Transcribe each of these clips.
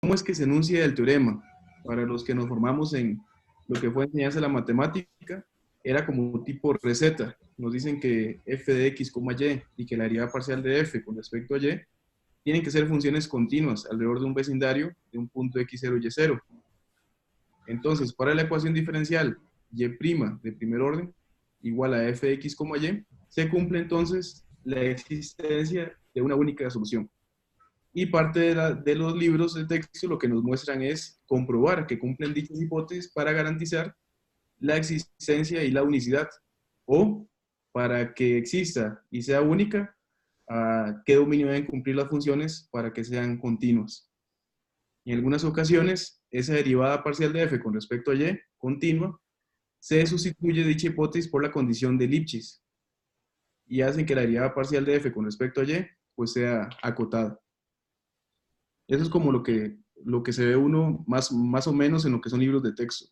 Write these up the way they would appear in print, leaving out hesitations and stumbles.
¿Cómo es que se enuncia el teorema? Para los que nos formamos en lo que fue enseñanza de la matemática, era como tipo receta. Nos dicen que f de x, y que la derivada parcial de f con respecto a y tienen que ser funciones continuas alrededor de un vecindario de un punto x0 y y0. Entonces, para la ecuación diferencial y' de primer orden igual a f de x, y, se cumple entonces la existencia de una única solución. Y parte de los libros de texto lo que nos muestran es comprobar que cumplen dichas hipótesis para garantizar la existencia y la unicidad, o para que exista y sea única, qué dominio deben cumplir las funciones para que sean continuas. En algunas ocasiones, esa derivada parcial de f con respecto a y, continua, se sustituye dicha hipótesis por la condición de Lipschitz y hacen que la derivada parcial de f con respecto a y pues sea acotada. Eso es como lo que se ve uno más o menos en lo que son libros de texto.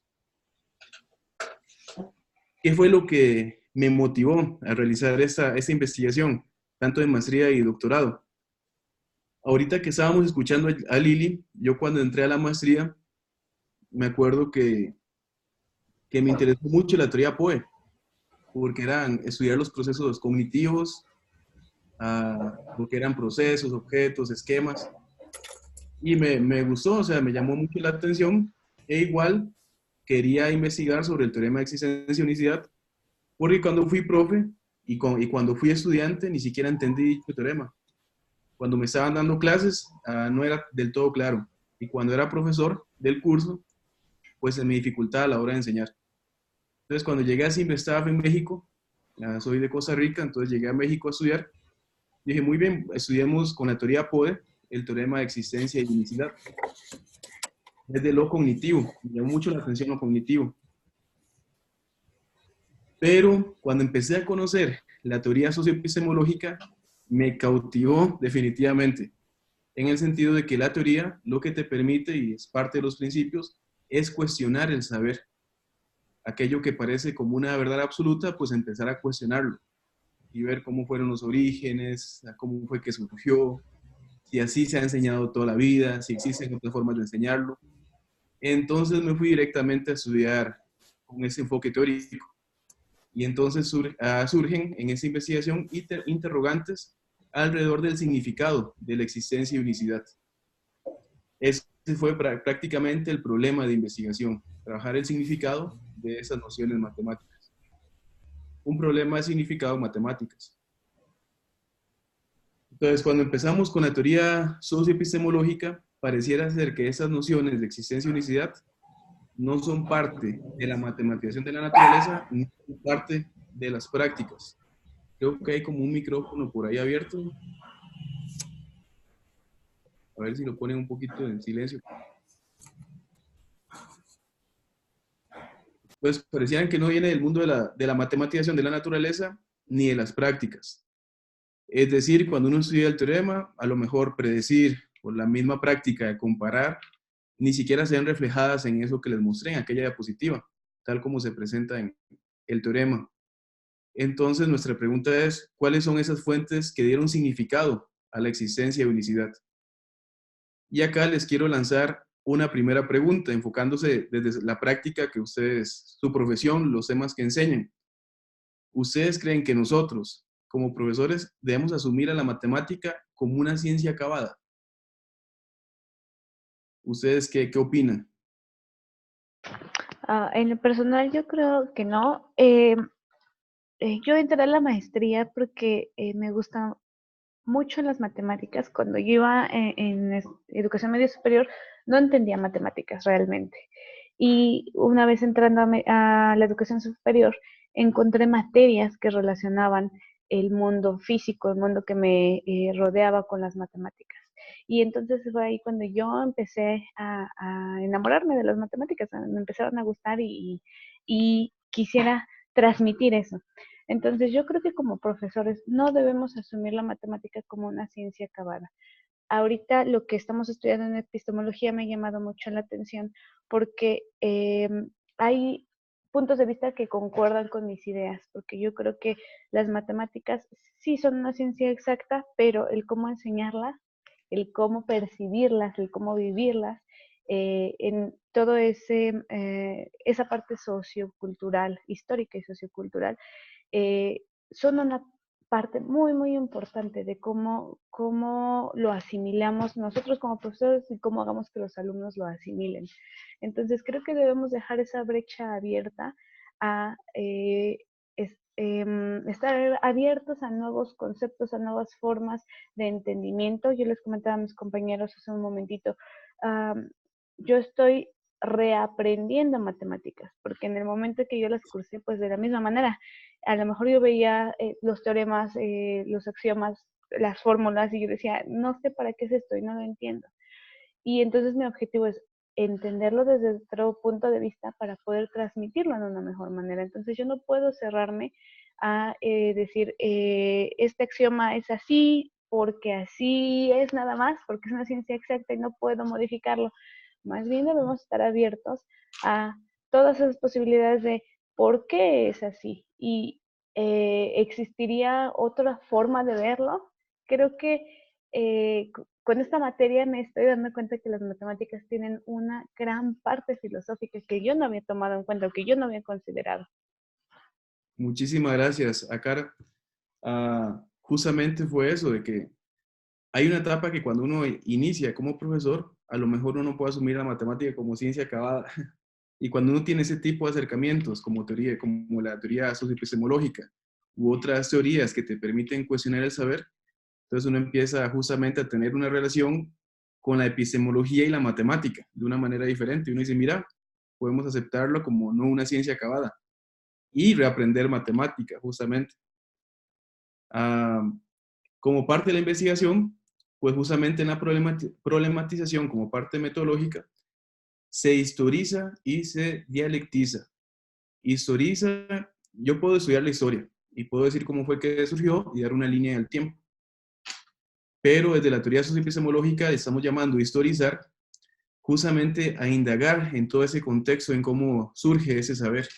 ¿Qué fue lo que me motivó a realizar esta investigación, tanto de maestría y doctorado? Ahorita que estábamos escuchando a Lili, yo cuando entré a la maestría, me acuerdo que me interesó mucho la teoría POE, porque eran estudiar los procesos cognitivos, lo que eran procesos, objetos, esquemas, y me gustó, o sea, me llamó mucho la atención, e igual quería investigar sobre el teorema de existencia y unicidad, porque cuando fui profe y cuando fui estudiante ni siquiera entendí dicho teorema. Cuando me estaban dando clases no era del todo claro, y cuando era profesor del curso, pues se me dificultaba a la hora de enseñar. Entonces cuando llegué a Simba, estaba en México, soy de Costa Rica, entonces llegué a México a estudiar, dije, muy bien, estudiemos con la teoría POE, el teorema de existencia y unicidad. Desde lo cognitivo, me llamó mucho la atención lo cognitivo. Pero cuando empecé a conocer la teoría socioepistemológica, me cautivó definitivamente, en el sentido de que la teoría lo que te permite, y es parte de los principios, es cuestionar el saber. Aquello que parece como una verdad absoluta, pues empezar a cuestionarlo y ver cómo fueron los orígenes, cómo fue que surgió, si así se ha enseñado toda la vida, si existen otras formas de enseñarlo. Entonces me fui directamente a estudiar con ese enfoque teórico. Y entonces surgen en esa investigación interrogantes alrededor del significado de la existencia y unicidad. Ese fue prácticamente el problema de investigación, trabajar el significado de esas nociones matemáticas. Un problema de significado en matemáticas. Entonces, cuando empezamos con la teoría socioepistemológica, pareciera ser que esas nociones de existencia y unicidad no son parte de la matematización de la naturaleza, ni son parte de las prácticas. Creo que hay como un micrófono por ahí abierto. A ver si lo ponen un poquito en silencio. Pues parecían que no viene del mundo de la matematización de la naturaleza ni de las prácticas. Es decir, cuando uno estudia el teorema, a lo mejor predecir por la misma práctica de comparar, ni siquiera se ven reflejadas en eso que les mostré en aquella diapositiva, tal como se presenta en el teorema. Entonces, nuestra pregunta es, ¿cuáles son esas fuentes que dieron significado a la existencia de unicidad? Y acá les quiero lanzar una primera pregunta, enfocándose desde la práctica que ustedes, su profesión, los temas que enseñan. ¿Ustedes creen que nosotros, como profesores, debemos asumir a la matemática como una ciencia acabada? ¿Ustedes qué opinan? En lo personal yo creo que no. Yo entré a la maestría porque me gustan mucho las matemáticas. Cuando yo iba en educación media superior no entendía matemáticas realmente. Y una vez entrando a la educación superior encontré materias que relacionaban el mundo físico, el mundo que me rodeaba con las matemáticas. Y entonces fue ahí cuando yo empecé a enamorarme de las matemáticas, me empezaron a gustar y quisiera transmitir eso. Entonces yo creo que como profesores no debemos asumir la matemática como una ciencia acabada. Ahorita lo que estamos estudiando en epistemología me ha llamado mucho la atención porque hay puntos de vista que concuerdan con mis ideas, porque yo creo que las matemáticas sí son una ciencia exacta, pero el cómo enseñarla el cómo percibirlas, el cómo vivirlas, en todo esa parte sociocultural, histórica y sociocultural, son una parte muy, muy importante de cómo lo asimilamos nosotros como profesores y cómo hagamos que los alumnos lo asimilen. Entonces, creo que debemos dejar esa brecha abierta a estar abiertos a nuevos conceptos, a nuevas formas de entendimiento. Yo les comentaba a mis compañeros hace un momentito, yo estoy reaprendiendo matemáticas, porque en el momento que yo las cursé, pues de la misma manera, a lo mejor yo veía los teoremas, los axiomas, las fórmulas, y yo decía, no sé para qué es esto y no lo entiendo. Y entonces mi objetivo es entenderlo desde otro punto de vista para poder transmitirlo de una mejor manera. Entonces yo no puedo cerrarme a decir, este axioma es así, porque así es nada más, porque es una ciencia exacta y no puedo modificarlo. Más bien debemos estar abiertos a todas esas posibilidades de por qué es así y existiría otra forma de verlo. Creo que con esta materia me estoy dando cuenta que las matemáticas tienen una gran parte filosófica que yo no había tomado en cuenta, que yo no había considerado. Muchísimas gracias, Akara. Justamente fue eso, de que hay una etapa que cuando uno inicia como profesor, a lo mejor uno puede asumir la matemática como ciencia acabada. Y cuando uno tiene ese tipo de acercamientos, como teoría, como la teoría socioepistemológica u otras teorías que te permiten cuestionar el saber, entonces uno empieza justamente a tener una relación con la epistemología y la matemática de una manera diferente. Uno dice, mira, podemos aceptarlo como no una ciencia acabada y reaprender matemática, justamente. Ah, como parte de la investigación, pues justamente en la problematización como parte metodológica, se historiza y se dialectiza. Historiza, yo puedo estudiar la historia y puedo decir cómo fue que surgió y dar una línea del tiempo. Pero desde la teoría socioepistemológica estamos llamando a historizar justamente a indagar en todo ese contexto, en cómo surge ese saber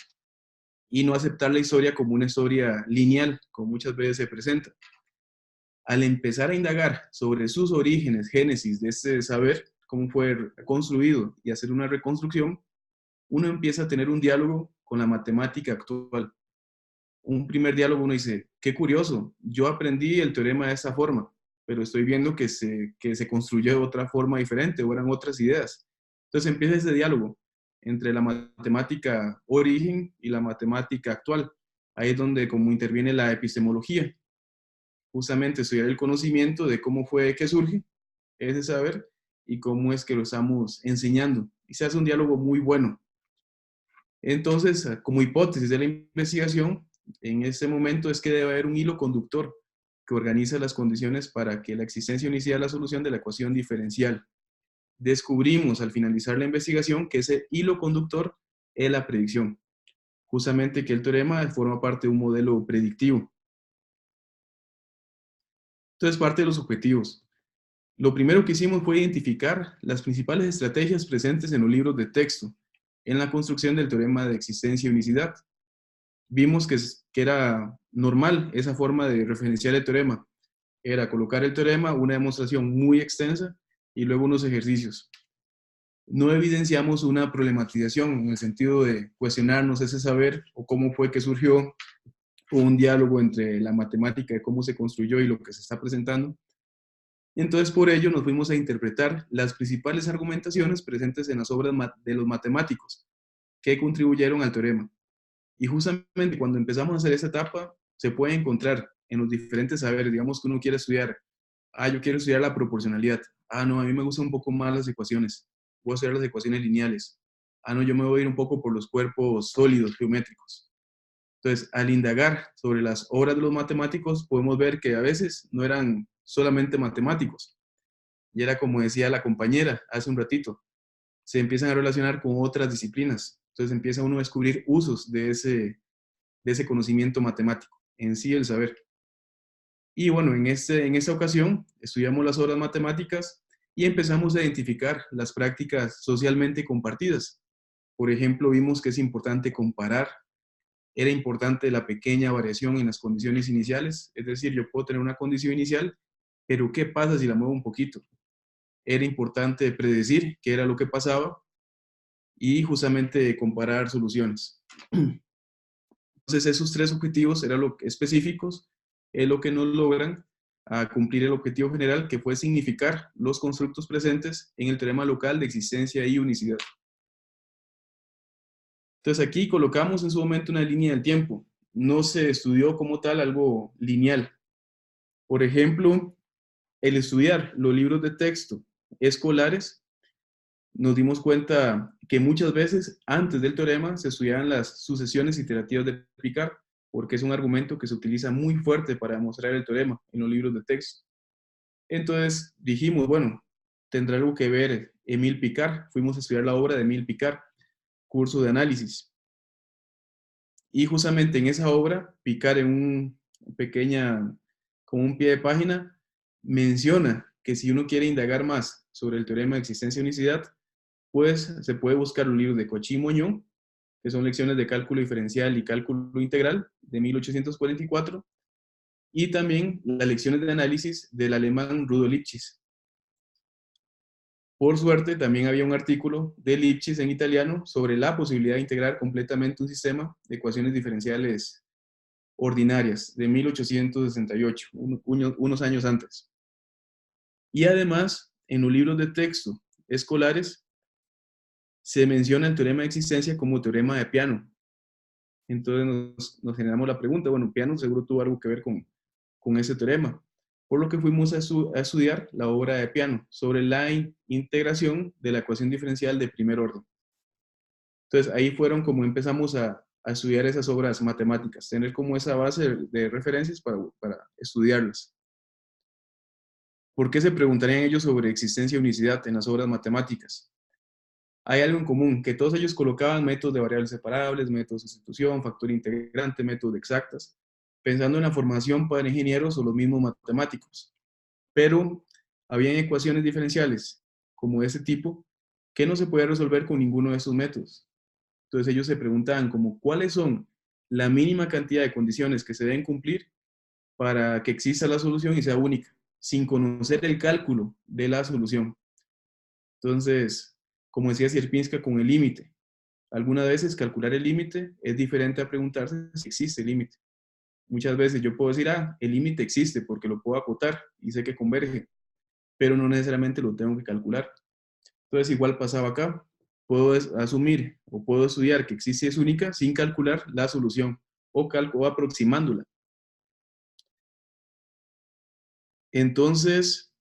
y no aceptar la historia como una historia lineal, como muchas veces se presenta. Al empezar a indagar sobre sus orígenes, génesis de este saber, cómo fue construido y hacer una reconstrucción, uno empieza a tener un diálogo con la matemática actual. Un primer diálogo uno dice, qué curioso, yo aprendí el teorema de esa forma, pero estoy viendo que se construyó de otra forma diferente o eran otras ideas. Entonces empieza ese diálogo entre la matemática origen y la matemática actual. Ahí es donde como interviene la epistemología, justamente estudiar el conocimiento de cómo fue que surge ese saber y cómo es que lo estamos enseñando. Y se hace un diálogo muy bueno. Entonces, como hipótesis de la investigación, en este momento es que debe haber un hilo conductor que organiza las condiciones para que la existencia inicial la solución de la ecuación diferencial. Descubrimos al finalizar la investigación que ese hilo conductor es la predicción. Justamente que el teorema forma parte de un modelo predictivo. Entonces, parte de los objetivos. Lo primero que hicimos fue identificar las principales estrategias presentes en los libros de texto en la construcción del teorema de existencia y unicidad. Vimos que era normal esa forma de referenciar el teorema. Era colocar el teorema, una demostración muy extensa y luego unos ejercicios. No evidenciamos una problematización en el sentido de cuestionarnos ese saber o cómo fue que surgió, o un diálogo entre la matemática de cómo se construyó y lo que se está presentando. Y entonces por ello nos fuimos a interpretar las principales argumentaciones presentes en las obras de los matemáticos que contribuyeron al teorema. Y justamente cuando empezamos a hacer esta etapa, se puede encontrar en los diferentes saberes, digamos que uno quiere estudiar, yo quiero estudiar la proporcionalidad, no, a mí me gustan un poco más las ecuaciones, voy a estudiar las ecuaciones lineales, no, yo me voy a ir un poco por los cuerpos sólidos, geométricos. Entonces, al indagar sobre las obras de los matemáticos, podemos ver que a veces no eran solamente matemáticos, y era como decía la compañera hace un ratito, se empiezan a relacionar con otras disciplinas, entonces empieza uno a descubrir usos de ese conocimiento matemático, en sí el saber. Y bueno, en esta ocasión estudiamos las obras matemáticas y empezamos a identificar las prácticas socialmente compartidas. Por ejemplo, vimos que es importante comparar, era importante la pequeña variación en las condiciones iniciales, es decir, yo puedo tener una condición inicial, pero ¿qué pasa si la muevo un poquito? era importante predecir qué era lo que pasaba y justamente comparar soluciones. Entonces esos tres objetivos eran específicos, es lo que nos logran a cumplir el objetivo general, que fue significar los constructos presentes en el teorema local de existencia y unicidad. Entonces aquí colocamos en su momento una línea del tiempo. No se estudió como tal algo lineal. Por ejemplo, el estudiar los libros de texto escolares, nos dimos cuenta que muchas veces antes del teorema se estudiaban las sucesiones iterativas de Picard, porque es un argumento que se utiliza muy fuerte para demostrar el teorema en los libros de texto. Entonces dijimos, bueno, tendrá algo que ver Émile Picard. Fuimos a estudiar la obra de Émile Picard, curso de análisis. Y justamente en esa obra, Picard en un pequeña, como un pie de página, menciona que si uno quiere indagar más sobre el teorema de existencia y unicidad, pues se puede buscar los libros de Cauchy y Monod, que son lecciones de cálculo diferencial y cálculo integral de 1844, y también las lecciones de análisis del alemán Rudolf Lipschitz. Por suerte, también había un artículo de Lipschitz en italiano sobre la posibilidad de integrar completamente un sistema de ecuaciones diferenciales ordinarias de 1868, unos años antes. Y además, en los libros de texto escolares, se menciona el teorema de existencia como teorema de Peano. Entonces nos generamos la pregunta, bueno, Peano seguro tuvo algo que ver con ese teorema. Por lo que fuimos a estudiar la obra de Peano sobre la integración de la ecuación diferencial de primer orden. Entonces ahí fueron como empezamos a estudiar esas obras matemáticas, tener como esa base de referencias para estudiarlas. ¿Por qué se preguntarían ellos sobre existencia y unicidad en las obras matemáticas? Hay algo en común, que todos ellos colocaban métodos de variables separables, métodos de sustitución, factor integrante, métodos de exactas, pensando en la formación para ingenieros o los mismos matemáticos. Pero habían ecuaciones diferenciales como de ese tipo que no se podía resolver con ninguno de esos métodos. Entonces ellos se preguntaban como cuáles son la mínima cantidad de condiciones que se deben cumplir para que exista la solución y sea única, sin conocer el cálculo de la solución. Entonces, como decía Sierpinska, con el límite. Algunas veces calcular el límite es diferente a preguntarse si existe límite. Muchas veces yo puedo decir, el límite existe porque lo puedo acotar y sé que converge, pero no necesariamente lo tengo que calcular. Entonces, igual pasaba acá. Puedo asumir o puedo estudiar que existe y es única sin calcular la solución o aproximándola. Entonces,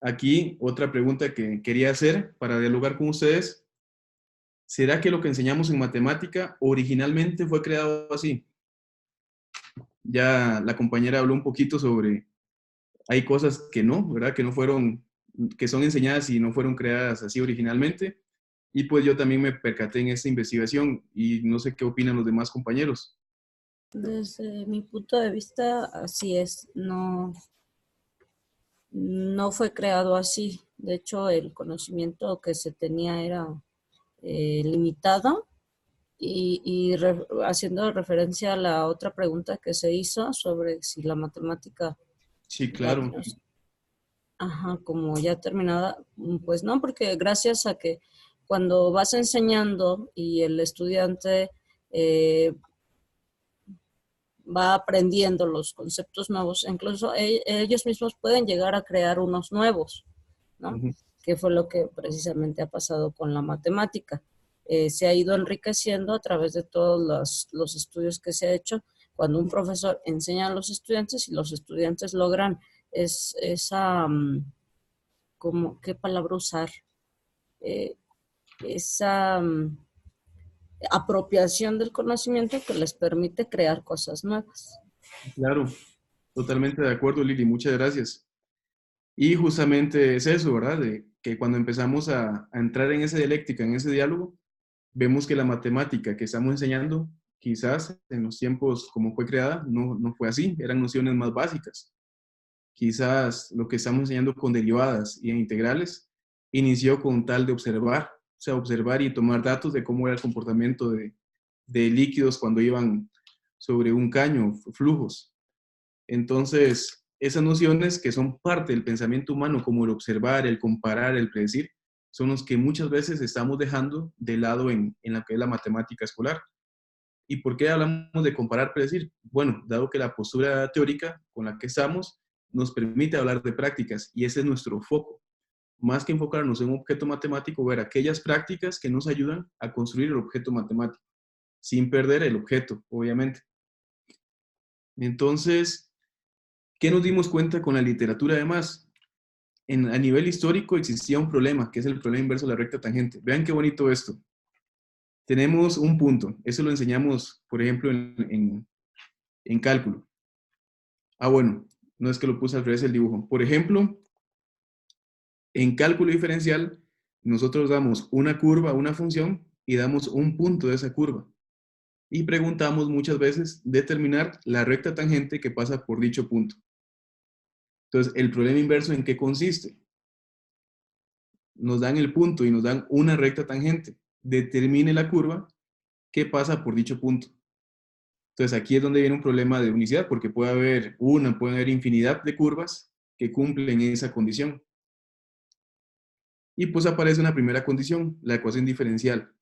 aquí otra pregunta que quería hacer para dialogar con ustedes. ¿Será que lo que enseñamos en matemática originalmente fue creado así? Ya la compañera habló un poquito sobre, hay cosas que no, ¿verdad? Que no fueron, que son enseñadas y no fueron creadas así originalmente. Y pues yo también me percaté en esta investigación y no sé qué opinan los demás compañeros. Desde mi punto de vista, así es, no fue creado así. De hecho, el conocimiento que se tenía era limitado haciendo referencia a la otra pregunta que se hizo sobre si la matemática Sí, la claro. vimos, como ya terminada, pues no, porque gracias a que cuando vas enseñando y el estudiante va aprendiendo los conceptos nuevos, incluso ellos mismos pueden llegar a crear unos nuevos, ¿no? Uh-huh. Que fue lo que precisamente ha pasado con la matemática. Se ha ido enriqueciendo a través de todos los estudios que se ha hecho. Cuando un profesor enseña a los estudiantes y los estudiantes logran esa, ¿qué palabra usar? Esa apropiación del conocimiento que les permite crear cosas nuevas. Claro, totalmente de acuerdo, Lili, muchas gracias. Y justamente es eso, ¿verdad? De que cuando empezamos a entrar en esa dialéctica, en ese diálogo, vemos que la matemática que estamos enseñando, quizás en los tiempos como fue creada, no fue así, eran nociones más básicas. Quizás lo que estamos enseñando con derivadas y en integrales inició con tal de observar, o sea, observar y tomar datos de cómo era el comportamiento de líquidos cuando iban sobre un caño, flujos. Entonces, esas nociones que son parte del pensamiento humano, como el observar, el comparar, el predecir, son los que muchas veces estamos dejando de lado en lo que es la matemática escolar. ¿Y por qué hablamos de comparar, predecir? Bueno, dado que la postura teórica con la que estamos nos permite hablar de prácticas y ese es nuestro foco. Más que enfocarnos en un objeto matemático, ver aquellas prácticas que nos ayudan a construir el objeto matemático, sin perder el objeto, obviamente. Entonces, ¿qué nos dimos cuenta con la literatura además? A nivel histórico existía un problema, que es el problema inverso de la recta tangente. Vean qué bonito esto. Tenemos un punto, eso lo enseñamos, por ejemplo, en cálculo. Ah, bueno, no es que lo puse al revés el dibujo. Por ejemplo, en cálculo diferencial, nosotros damos una curva a una función y damos un punto de esa curva. Y preguntamos muchas veces determinar la recta tangente que pasa por dicho punto. Entonces, el problema inverso, ¿en qué consiste? Nos dan el punto y nos dan una recta tangente. Determine la curva que pasa por dicho punto. Entonces, aquí es donde viene un problema de unicidad, porque puede haber infinidad de curvas que cumplen esa condición. Y pues aparece una primera condición, la ecuación diferencial.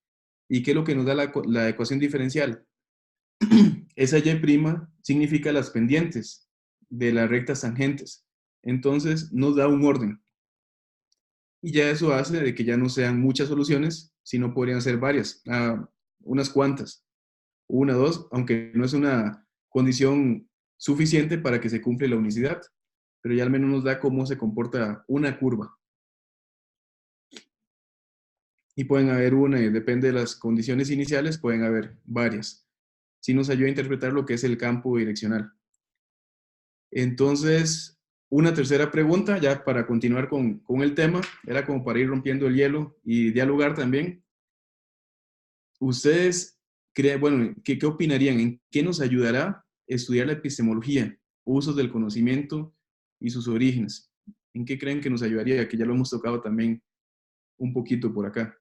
¿Y qué es lo que nos da la ecuación diferencial? Esa y' significa las pendientes de las rectas tangentes. Entonces nos da un orden. Y ya eso hace de que ya no sean muchas soluciones, sino podrían ser varias, unas cuantas, una, dos, aunque no es una condición suficiente para que se cumpla la unicidad, pero ya al menos nos da cómo se comporta una curva. Y pueden haber una, y depende de las condiciones iniciales, pueden haber varias. Sí nos ayuda a interpretar lo que es el campo direccional. Entonces, una tercera pregunta, ya para continuar con el tema, era como para ir rompiendo el hielo y dialogar también. ¿Ustedes creen, bueno, qué opinarían? ¿En qué nos ayudará estudiar la epistemología, usos del conocimiento y sus orígenes? ¿En qué creen que nos ayudaría? Que ya lo hemos tocado también un poquito por acá.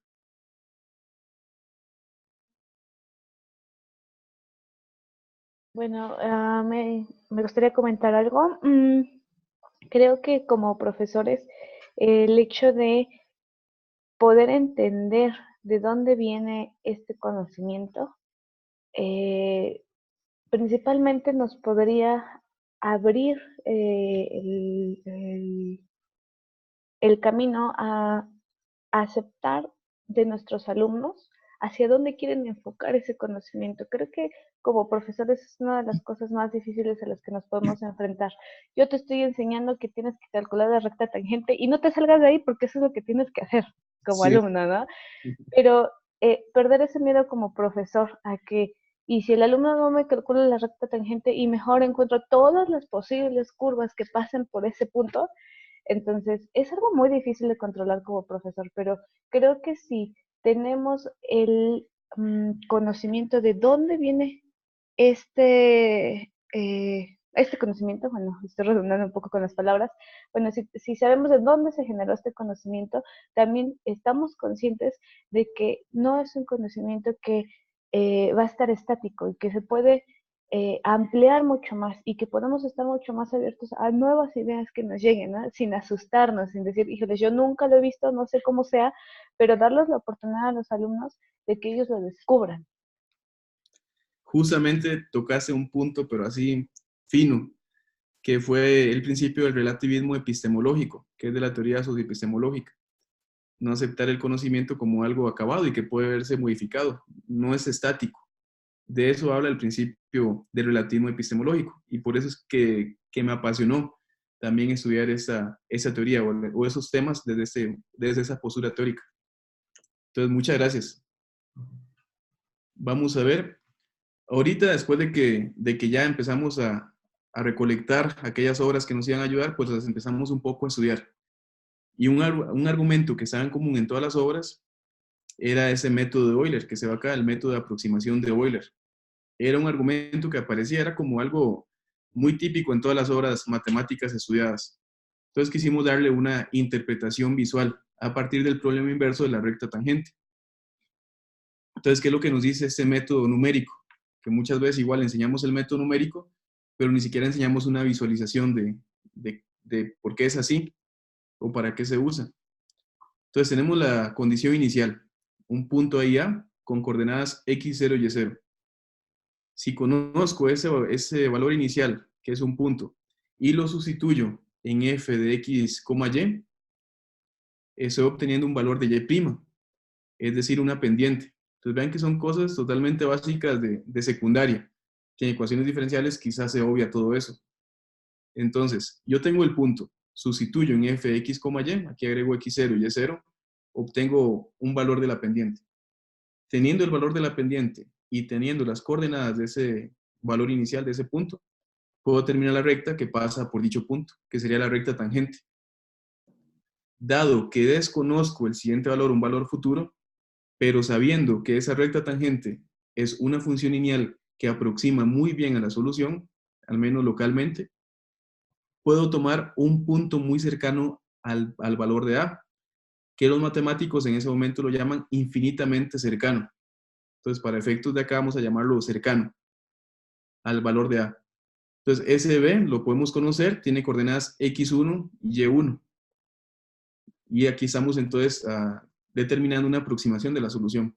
Bueno, me gustaría comentar algo. Creo que como profesores, el hecho de poder entender de dónde viene este conocimiento, eh, principalmente nos podría abrir el camino a aceptar de nuestros alumnos hacia dónde quieren enfocar ese conocimiento. Creo que como profesores es una de las cosas más difíciles a las que nos podemos enfrentar. Yo te estoy enseñando que tienes que calcular la recta tangente y no te salgas de ahí porque eso es lo que tienes que hacer como Sí. alumno, ¿no? Pero perder ese miedo como profesor a que, y si el alumno no me calcula la recta tangente y mejor encuentro todas las posibles curvas que pasen por ese punto, entonces, es algo muy difícil de controlar como profesor, pero creo que si tenemos el conocimiento de dónde viene este conocimiento, bueno, estoy redundando un poco con las palabras, bueno, si sabemos de dónde se generó este conocimiento, también estamos conscientes de que no es un conocimiento que va a estar estático y que se puede ampliar mucho más y que podamos estar mucho más abiertos a nuevas ideas que nos lleguen, ¿no? Sin asustarnos, sin decir, híjole, yo nunca lo he visto, no sé cómo sea, pero darles la oportunidad a los alumnos de que ellos lo descubran. Justamente tocaste un punto, pero así fino, que fue el principio del relativismo epistemológico, que es de la teoría socioepistemológica. No aceptar el conocimiento como algo acabado y que puede verse modificado, no es estático. De eso habla el principio del relativismo epistemológico y por eso es que me apasionó también estudiar esa teoría o esos temas desde esa postura teórica. Entonces, muchas gracias. Vamos a ver, ahorita después de que ya empezamos a recolectar aquellas obras que nos iban a ayudar, pues las empezamos un poco a estudiar. Y un argumento que estaba en común en todas las obras era ese método de Euler, que se va acá, el método de aproximación de Euler. Era un argumento que aparecía, era como algo muy típico en todas las obras matemáticas estudiadas. Entonces quisimos darle una interpretación visual a partir del problema inverso de la recta tangente. Entonces, ¿qué es lo que nos dice este método numérico? Que muchas veces igual enseñamos el método numérico, pero ni siquiera enseñamos una visualización de por qué es así o para qué se usa. Entonces tenemos la condición inicial, un punto ahí A con coordenadas x0 y y0. Si conozco ese valor inicial, que es un punto, y lo sustituyo en f de x, y, estoy obteniendo un valor de y', es decir, una pendiente. Entonces vean que son cosas totalmente básicas de secundaria, que en ecuaciones diferenciales quizás se obvia todo eso. Entonces, yo tengo el punto, sustituyo en f de x, y, aquí agrego x0 y y0, obtengo un valor de la pendiente. Teniendo el valor de la pendiente y teniendo las coordenadas de ese valor inicial de ese punto, puedo determinar la recta que pasa por dicho punto, que sería la recta tangente. Dado que desconozco el siguiente valor, un valor futuro, pero sabiendo que esa recta tangente es una función lineal que aproxima muy bien a la solución, al menos localmente, puedo tomar un punto muy cercano al valor de A, que los matemáticos en ese momento lo llaman infinitamente cercano. Entonces, para efectos de acá vamos a llamarlo cercano al valor de A. Entonces, ese B lo podemos conocer, tiene coordenadas x1 y y1. Y aquí estamos entonces determinando una aproximación de la solución.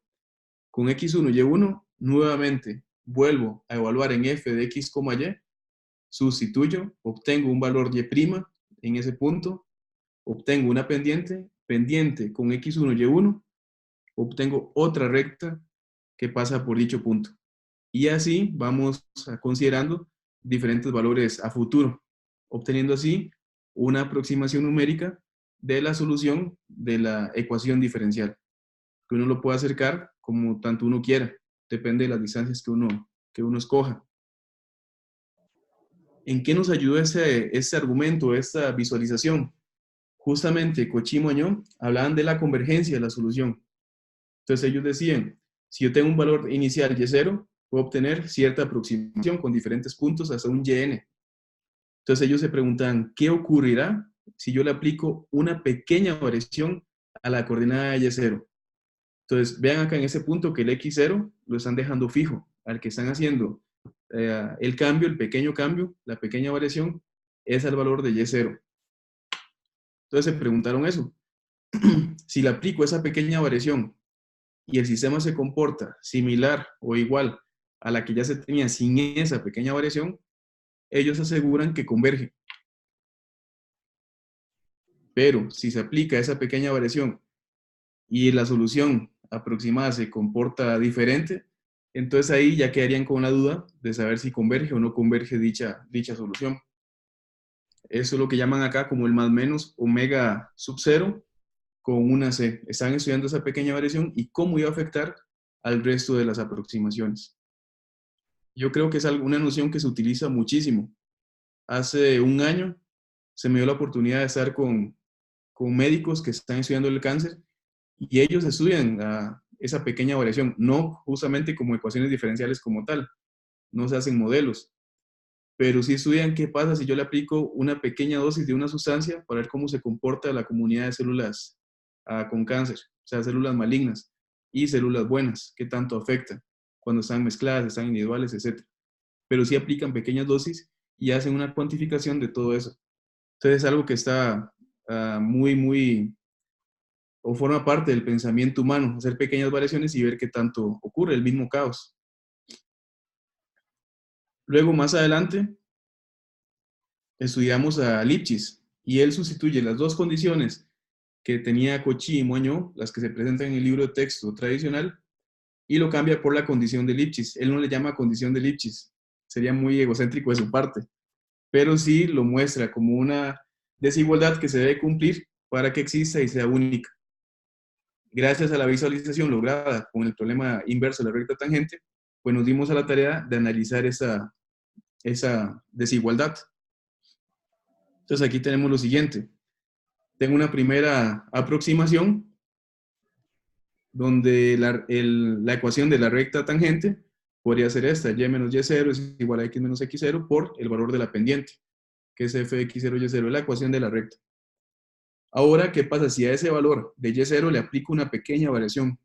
Con x1 y y1, nuevamente vuelvo a evaluar en f de x, y, sustituyo, obtengo un valor y' en ese punto, obtengo una pendiente, pendiente con x1 y y1, obtengo otra recta que pasa por dicho punto. Y así vamos considerando diferentes valores a futuro, obteniendo así una aproximación numérica de la solución de la ecuación diferencial, que uno lo puede acercar como tanto uno quiera, depende de las distancias que uno escoja. ¿En qué nos ayudó ese argumento, esta visualización? Justamente Cauchy y Monod hablaban de la convergencia de la solución. Entonces ellos decían, si yo tengo un valor inicial y0, puedo obtener cierta aproximación con diferentes puntos hasta un yn. Entonces ellos se preguntan, ¿qué ocurrirá si yo le aplico una pequeña variación a la coordenada de y0? Entonces vean acá en ese punto que el x0 lo están dejando fijo. Al que están haciendo el cambio, el pequeño cambio, la pequeña variación, es el valor de y0. Entonces se preguntaron eso. Si le aplico esa pequeña variación y el sistema se comporta similar o igual a la que ya se tenía sin esa pequeña variación, ellos aseguran que converge. Pero si se aplica esa pequeña variación y la solución aproximada se comporta diferente, entonces ahí ya quedarían con la duda de saber si converge o no converge dicha solución. Eso es lo que llaman acá como el más menos omega sub 0 con una C. Están estudiando esa pequeña variación y cómo iba a afectar al resto de las aproximaciones. Yo creo que es una noción que se utiliza muchísimo. Hace un año se me dio la oportunidad de estar con médicos que están estudiando el cáncer y ellos estudian esa pequeña variación, no justamente como ecuaciones diferenciales como tal, no se hacen modelos, pero sí estudian qué pasa si yo le aplico una pequeña dosis de una sustancia para ver cómo se comporta la comunidad de células con cáncer, o sea, células malignas y células buenas, qué tanto afectan cuando están mezcladas, están individuales, etc. Pero sí aplican pequeñas dosis y hacen una cuantificación de todo eso. Entonces es algo que está muy, o forma parte del pensamiento humano, hacer pequeñas variaciones y ver qué tanto ocurre, el mismo caos. Luego, más adelante, estudiamos a Lipschitz y él sustituye las dos condiciones que tenía Cauchy y Monod, las que se presentan en el libro de texto tradicional, y lo cambia por la condición de Lipschitz. Él no le llama condición de Lipschitz, sería muy egocéntrico de su parte, pero sí lo muestra como una desigualdad que se debe cumplir para que exista y sea única. Gracias a la visualización lograda con el problema inverso de la recta tangente, pues nos dimos a la tarea de analizar esa desigualdad. Entonces aquí tenemos lo siguiente. Tengo una primera aproximación donde la ecuación de la recta tangente podría ser esta, y menos y0 es igual a x menos x0 por el valor de la pendiente, que es f de x0 y0, es la ecuación de la recta. Ahora, ¿qué pasa si a ese valor de y0 le aplico una pequeña variación?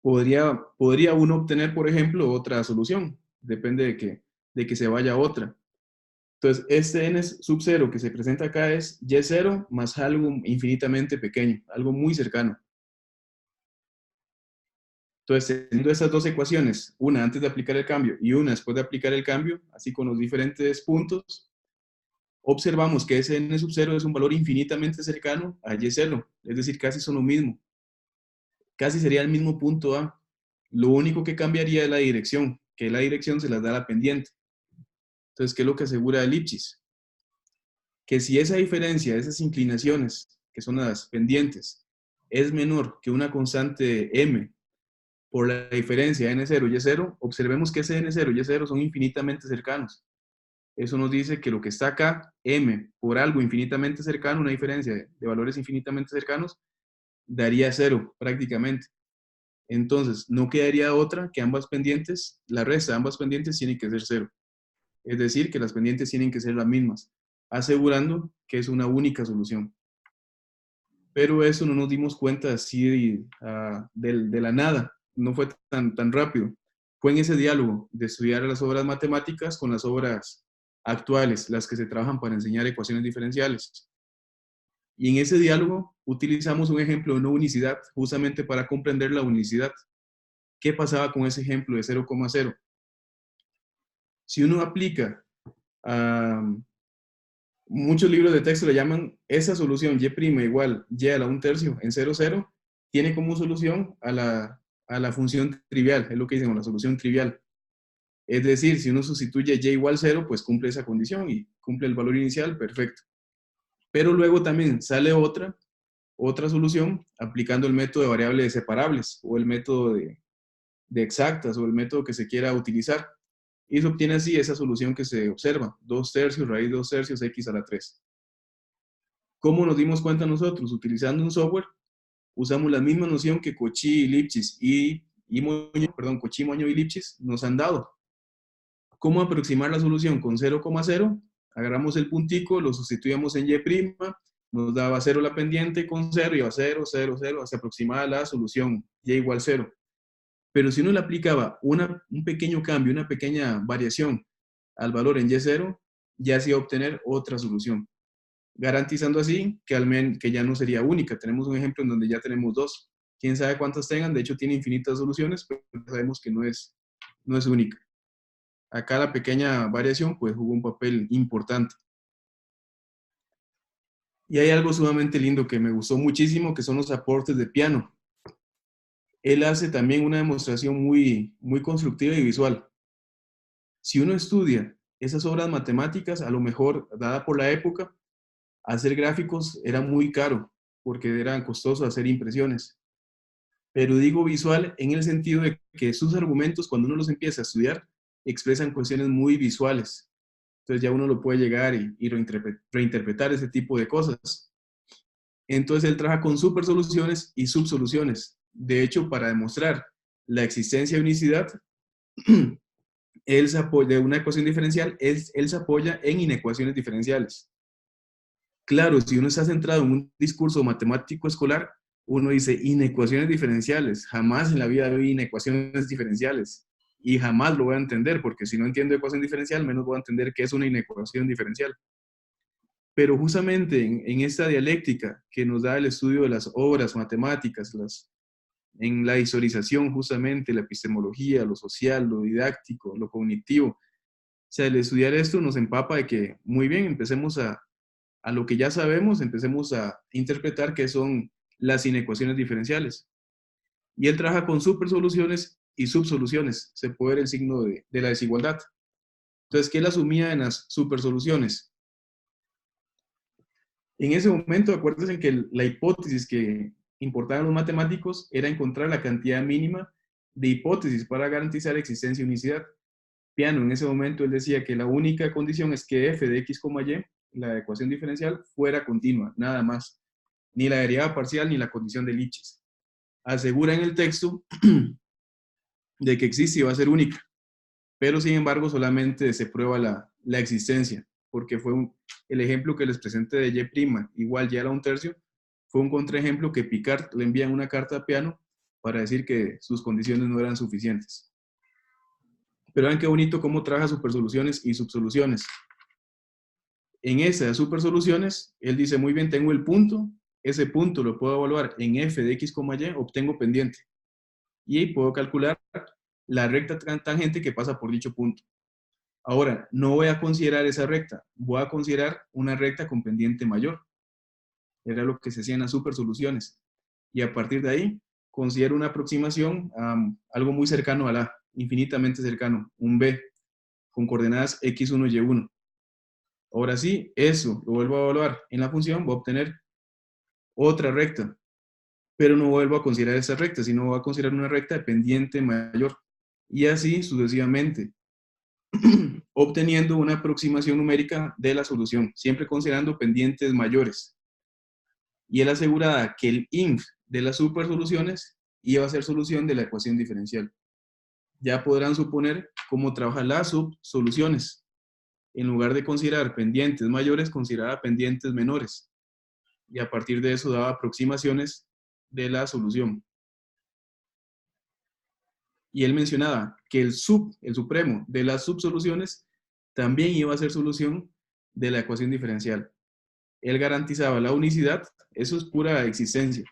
Podría uno obtener, por ejemplo, otra solución. Depende de que de que se vaya a otra. Entonces, este n sub 0 que se presenta acá es y0 más algo infinitamente pequeño, algo muy cercano. Entonces, teniendo estas dos ecuaciones, una antes de aplicar el cambio y una después de aplicar el cambio, así con los diferentes puntos, observamos que ese n sub 0 es un valor infinitamente cercano a y0, es decir, casi son lo mismo. Casi sería el mismo punto A. Lo único que cambiaría es la dirección, que la dirección se las da la pendiente. Entonces, ¿qué es lo que asegura el Lipschitz? Que si esa diferencia, esas inclinaciones, que son las pendientes, es menor que una constante m por la diferencia n0 y y0, observemos que ese n0 y y0 son infinitamente cercanos. Eso nos dice que lo que está acá, m, por algo infinitamente cercano, una diferencia de valores infinitamente cercanos, daría 0 prácticamente. Entonces, no quedaría otra que ambas pendientes, la resta de ambas pendientes tiene que ser 0. Es decir, que las pendientes tienen que ser las mismas, asegurando que es una única solución. Pero eso no nos dimos cuenta así de la nada, no fue tan rápido. Fue en ese diálogo de estudiar las obras matemáticas con las obras actuales, las que se trabajan para enseñar ecuaciones diferenciales. Y en ese diálogo utilizamos un ejemplo de una unicidad justamente para comprender la unicidad. ¿Qué pasaba con ese ejemplo de 0,0? Si uno aplica muchos libros de texto le llaman esa solución y' igual y a la 1/3 en 0, 0, tiene como solución a la función trivial, es lo que dicen, la solución trivial. Es decir, si uno sustituye y igual 0, pues cumple esa condición y cumple el valor inicial, perfecto. Pero luego también sale otra solución aplicando el método de variables separables o el método de exactas o el método que se quiera utilizar. Y se obtiene así esa solución que se observa, 2/3 raíz 2/3 x a la 3. ¿Cómo nos dimos cuenta nosotros? Utilizando un software, usamos la misma noción que Cauchy, Lipschitz Cauchy, Moño y Lipschitz nos han dado. ¿Cómo aproximar la solución con 0,0? Agarramos el puntico, lo sustituíamos en y', nos daba 0 la pendiente, con 0 iba 0, 0, 0, se aproximaba la solución y igual 0. Pero si uno le aplicaba un pequeño cambio, una pequeña variación al valor en y0, ya se iba a obtener otra solución, garantizando así que ya no sería única. Tenemos un ejemplo en donde ya tenemos dos. Quién sabe cuántas tengan, de hecho tiene infinitas soluciones, pero sabemos que no es única. Acá la pequeña variación pues jugó un papel importante. Y hay algo sumamente lindo que me gustó muchísimo, que son los aportes de Peano. Él hace también una demostración muy, muy constructiva y visual. Si uno estudia esas obras matemáticas, a lo mejor, dada por la época, hacer gráficos era muy caro, porque era costoso hacer impresiones. Pero digo visual en el sentido de que sus argumentos, cuando uno los empieza a estudiar, expresan cuestiones muy visuales. Entonces ya uno lo puede llegar y reinterpretar ese tipo de cosas. Entonces él trabaja con supersoluciones y subsoluciones. De hecho, para demostrar la existencia de unicidad, él se apoya de una ecuación diferencial, él se apoya en inecuaciones diferenciales. Claro, si uno está centrado en un discurso matemático escolar, uno dice inecuaciones diferenciales. Jamás en la vida vi inecuaciones diferenciales. Y jamás lo voy a entender, porque si no entiendo ecuación diferencial, menos voy a entender qué es una inecuación diferencial. Pero justamente en esta dialéctica que nos da el estudio de las obras matemáticas, en la visualización justamente, la epistemología, lo social, lo didáctico, lo cognitivo, o sea, el estudiar esto nos empapa de que, muy bien, empecemos a lo que ya sabemos, empecemos a interpretar qué son las inecuaciones diferenciales. Y él trabaja con supersoluciones y subsoluciones, se puede ver el signo de la desigualdad. Entonces, ¿qué él asumía en las supersoluciones? En ese momento, acuérdense que la hipótesis que importaban los matemáticos era encontrar la cantidad mínima de hipótesis para garantizar existencia y unicidad. Peano, en ese momento, él decía que la única condición es que f de x, y, la ecuación diferencial, fuera continua, nada más. Ni la derivada parcial ni la condición de Lipschitz. Asegura en el texto de que existe y va a ser única, pero sin embargo solamente se prueba la existencia, porque fue el ejemplo que les presenté de y' igual y a la 1/3, fue un contraejemplo que Picard le envía una carta a Peano para decir que sus condiciones no eran suficientes. Pero vean qué bonito cómo trabaja supersoluciones y subsoluciones. En esas supersoluciones, él dice, muy bien, tengo el punto, ese punto lo puedo evaluar en f de x, y, obtengo pendiente. Y puedo calcular la recta tangente que pasa por dicho punto. Ahora, no voy a considerar esa recta, voy a considerar una recta con pendiente mayor. Era lo que se hacía en las supersoluciones. Y a partir de ahí, considero una aproximación a algo muy cercano a la, infinitamente cercano, un b, con coordenadas x1 y y1. Ahora sí, eso lo vuelvo a evaluar en la función, voy a obtener otra recta, pero no vuelvo a considerar esa recta, sino voy a considerar una recta de pendiente mayor. Y así sucesivamente, obteniendo una aproximación numérica de la solución, siempre considerando pendientes mayores. Y él aseguraba que el inf de las supersoluciones iba a ser solución de la ecuación diferencial. Ya podrán suponer cómo trabajan las subsoluciones. En lugar de considerar pendientes mayores, consideraba pendientes menores. Y a partir de eso daba aproximaciones de la solución. Y él mencionaba que el supremo de las subsoluciones también iba a ser solución de la ecuación diferencial. Él garantizaba la unicidad, eso es pura existencia.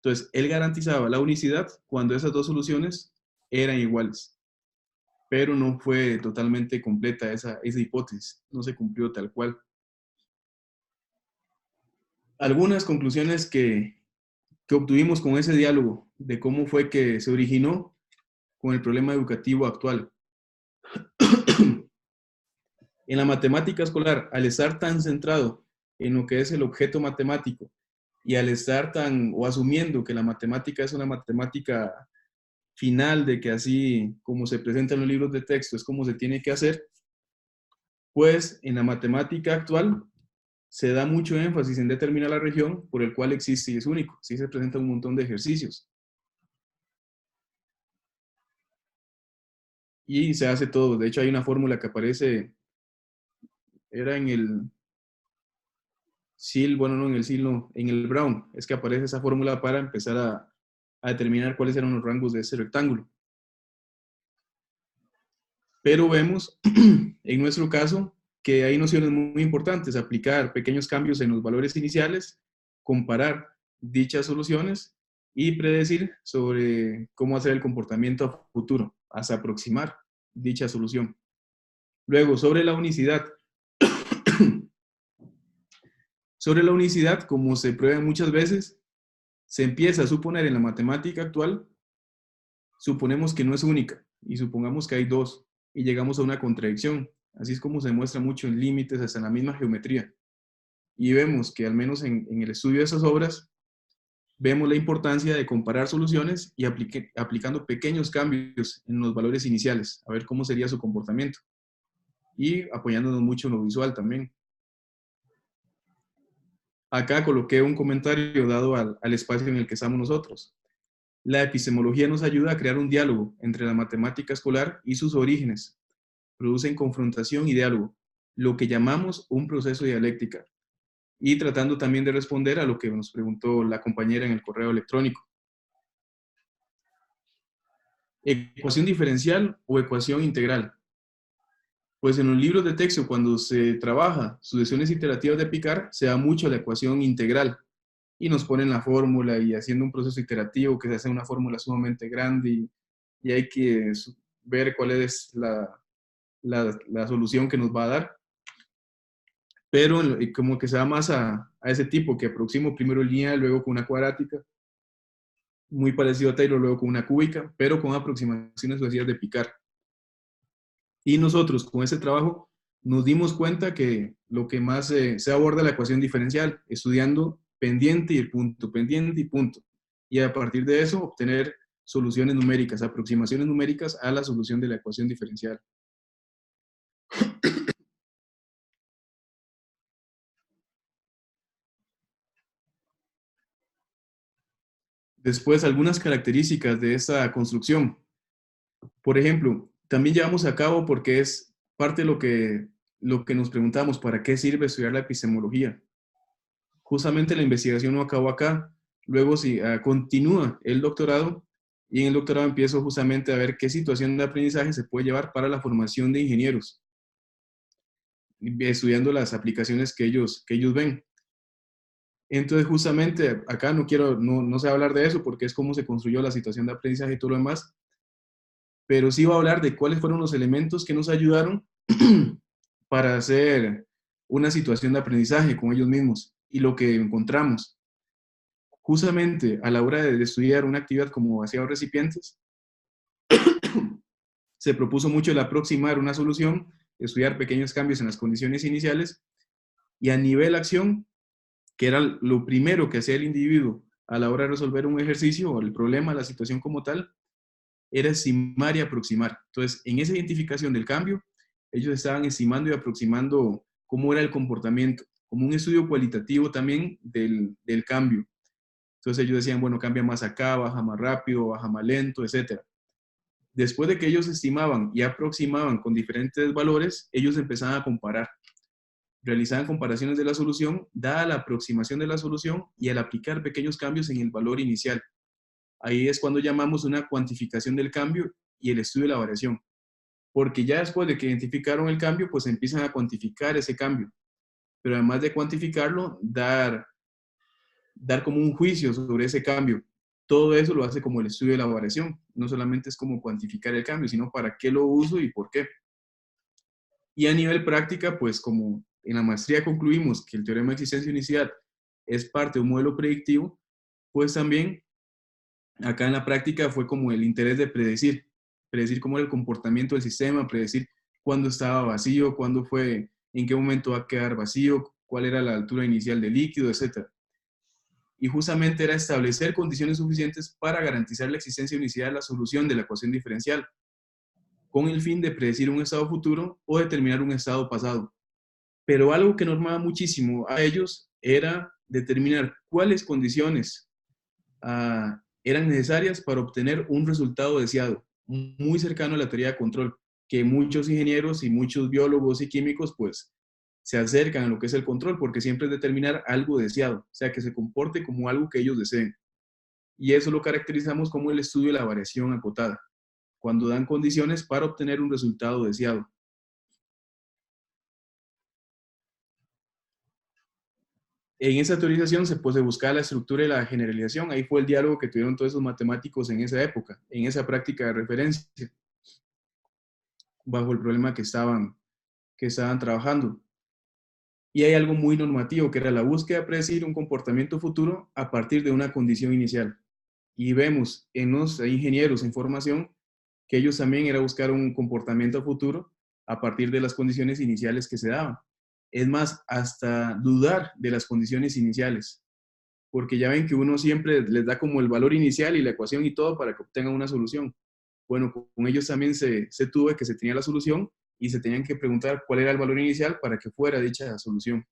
Entonces, él garantizaba la unicidad cuando esas dos soluciones eran iguales. Pero no fue totalmente completa esa hipótesis, no se cumplió tal cual. Algunas conclusiones que obtuvimos con ese diálogo de cómo fue que se originó con el problema educativo actual. En la matemática escolar, al estar tan centrado en lo que es el objeto matemático y al estar o asumiendo que la matemática es una matemática final, de que así como se presenta en los libros de texto es como se tiene que hacer, pues en la matemática actual se da mucho énfasis en determinar la región por el cual existe y es único. Sí se presentan un montón de ejercicios. Y se hace todo. De hecho, hay una fórmula que aparece, era en el SIL, bueno, no en el SIL, no, en el Brown. Es que aparece esa fórmula para empezar a determinar cuáles eran los rangos de ese rectángulo. Pero vemos, en nuestro caso, que hay nociones muy importantes. Aplicar pequeños cambios en los valores iniciales, comparar dichas soluciones y predecir sobre cómo hacer el comportamiento a futuro, hasta aproximar dicha solución. Luego, sobre la unicidad. Sobre la unicidad, como se prueba muchas veces, se empieza a suponer en la matemática actual, suponemos que no es única y supongamos que hay dos y llegamos a una contradicción. Así es como se muestra mucho en límites, hasta en la misma geometría. Y vemos que al menos en el estudio de esas obras, vemos la importancia de comparar soluciones y aplicando pequeños cambios en los valores iniciales, a ver cómo sería su comportamiento. Y apoyándonos mucho en lo visual también. Acá coloqué un comentario dado al espacio en el que estamos nosotros. La epistemología nos ayuda a crear un diálogo entre la matemática escolar y sus orígenes. Producen confrontación y diálogo, lo que llamamos un proceso de dialéctica. Y tratando también de responder a lo que nos preguntó la compañera en el correo electrónico. ¿Ecuación diferencial o ecuación integral? Pues en los libros de texto, cuando se trabaja sucesiones iterativas de Picard, se da mucho la ecuación integral. Y nos ponen la fórmula y haciendo un proceso iterativo que se hace una fórmula sumamente grande y hay que ver cuál es la solución que nos va a dar. Pero como que se da más a ese tipo, que aproximo primero lineal, luego con una cuadrática, muy parecido a Taylor, luego con una cúbica, pero con aproximaciones sucesivas de Picard. Y nosotros con ese trabajo nos dimos cuenta que lo que más se aborda la ecuación diferencial, estudiando pendiente y el punto, pendiente y punto. Y a partir de eso obtener soluciones numéricas, aproximaciones numéricas a la solución de la ecuación diferencial. Después, algunas características de esta construcción. Por ejemplo, también llevamos a cabo, porque es parte de lo que nos preguntamos, ¿para qué sirve estudiar la epistemología? Justamente la investigación no acabó acá. Luego, si continúa el doctorado, Y en el doctorado empiezo justamente a ver qué situación de aprendizaje se puede llevar para la formación de ingenieros, estudiando las aplicaciones que ellos ven. Entonces, justamente acá no sé hablar de eso porque es cómo se construyó la situación de aprendizaje y todo lo demás, pero sí voy a hablar de cuáles fueron los elementos que nos ayudaron para hacer una situación de aprendizaje con ellos mismos y lo que encontramos. Justamente a la hora de estudiar una actividad como vaciado recipientes, se propuso mucho el aproximar una solución, estudiar pequeños cambios en las condiciones iniciales y a nivel acción, que era lo primero que hacía el individuo a la hora de resolver un ejercicio o el problema, la situación como tal, era estimar y aproximar. Entonces, en esa identificación del cambio, ellos estaban estimando y aproximando cómo era el comportamiento, como un estudio cualitativo también del cambio. Entonces ellos decían, bueno, cambia más acá, baja más rápido, baja más lento, etc. Después de que ellos estimaban y aproximaban con diferentes valores, ellos empezaban a comparar. Realizaban comparaciones de la solución, dada la aproximación de la solución y al aplicar pequeños cambios en el valor inicial. Ahí es cuando llamamos una cuantificación del cambio y el estudio de la variación. Porque ya después de que identificaron el cambio, pues empiezan a cuantificar ese cambio. Pero además de cuantificarlo, dar como un juicio sobre ese cambio. Todo eso lo hace como el estudio de la variación. No solamente es como cuantificar el cambio, sino para qué lo uso y por qué. Y a nivel práctica, pues como en la maestría concluimos que el teorema de existencia y unicidad es parte de un modelo predictivo, pues también acá en la práctica fue como el interés de predecir cómo era el comportamiento del sistema, predecir cuándo estaba vacío, cuándo fue, en qué momento va a quedar vacío, cuál era la altura inicial del líquido, etc. Y justamente era establecer condiciones suficientes para garantizar la existencia y unicidad de la solución de la ecuación diferencial, con el fin de predecir un estado futuro o determinar un estado pasado. Pero algo que normaba muchísimo a ellos era determinar cuáles condiciones eran necesarias para obtener un resultado deseado, muy cercano a la teoría de control, que muchos ingenieros y muchos biólogos y químicos pues se acercan a lo que es el control, porque siempre es determinar algo deseado, o sea, que se comporte como algo que ellos deseen. Y eso lo caracterizamos como el estudio de la variación acotada, cuando dan condiciones para obtener un resultado deseado. En esa teorización se buscaba la estructura y la generalización. Ahí fue el diálogo que tuvieron todos esos matemáticos en esa época, en esa práctica de referencia, bajo el problema que estaban trabajando. Y hay algo muy normativo, que era la búsqueda de predecir un comportamiento futuro a partir de una condición inicial. Y vemos en los ingenieros en formación que ellos también era buscar un comportamiento futuro a partir de las condiciones iniciales que se daban. Es más, hasta dudar de las condiciones iniciales, porque ya ven que uno siempre les da como el valor inicial y la ecuación y todo para que obtengan una solución. Bueno, con ellos también se tuvo que se tenía la solución y se tenían que preguntar cuál era el valor inicial para que fuera dicha solución.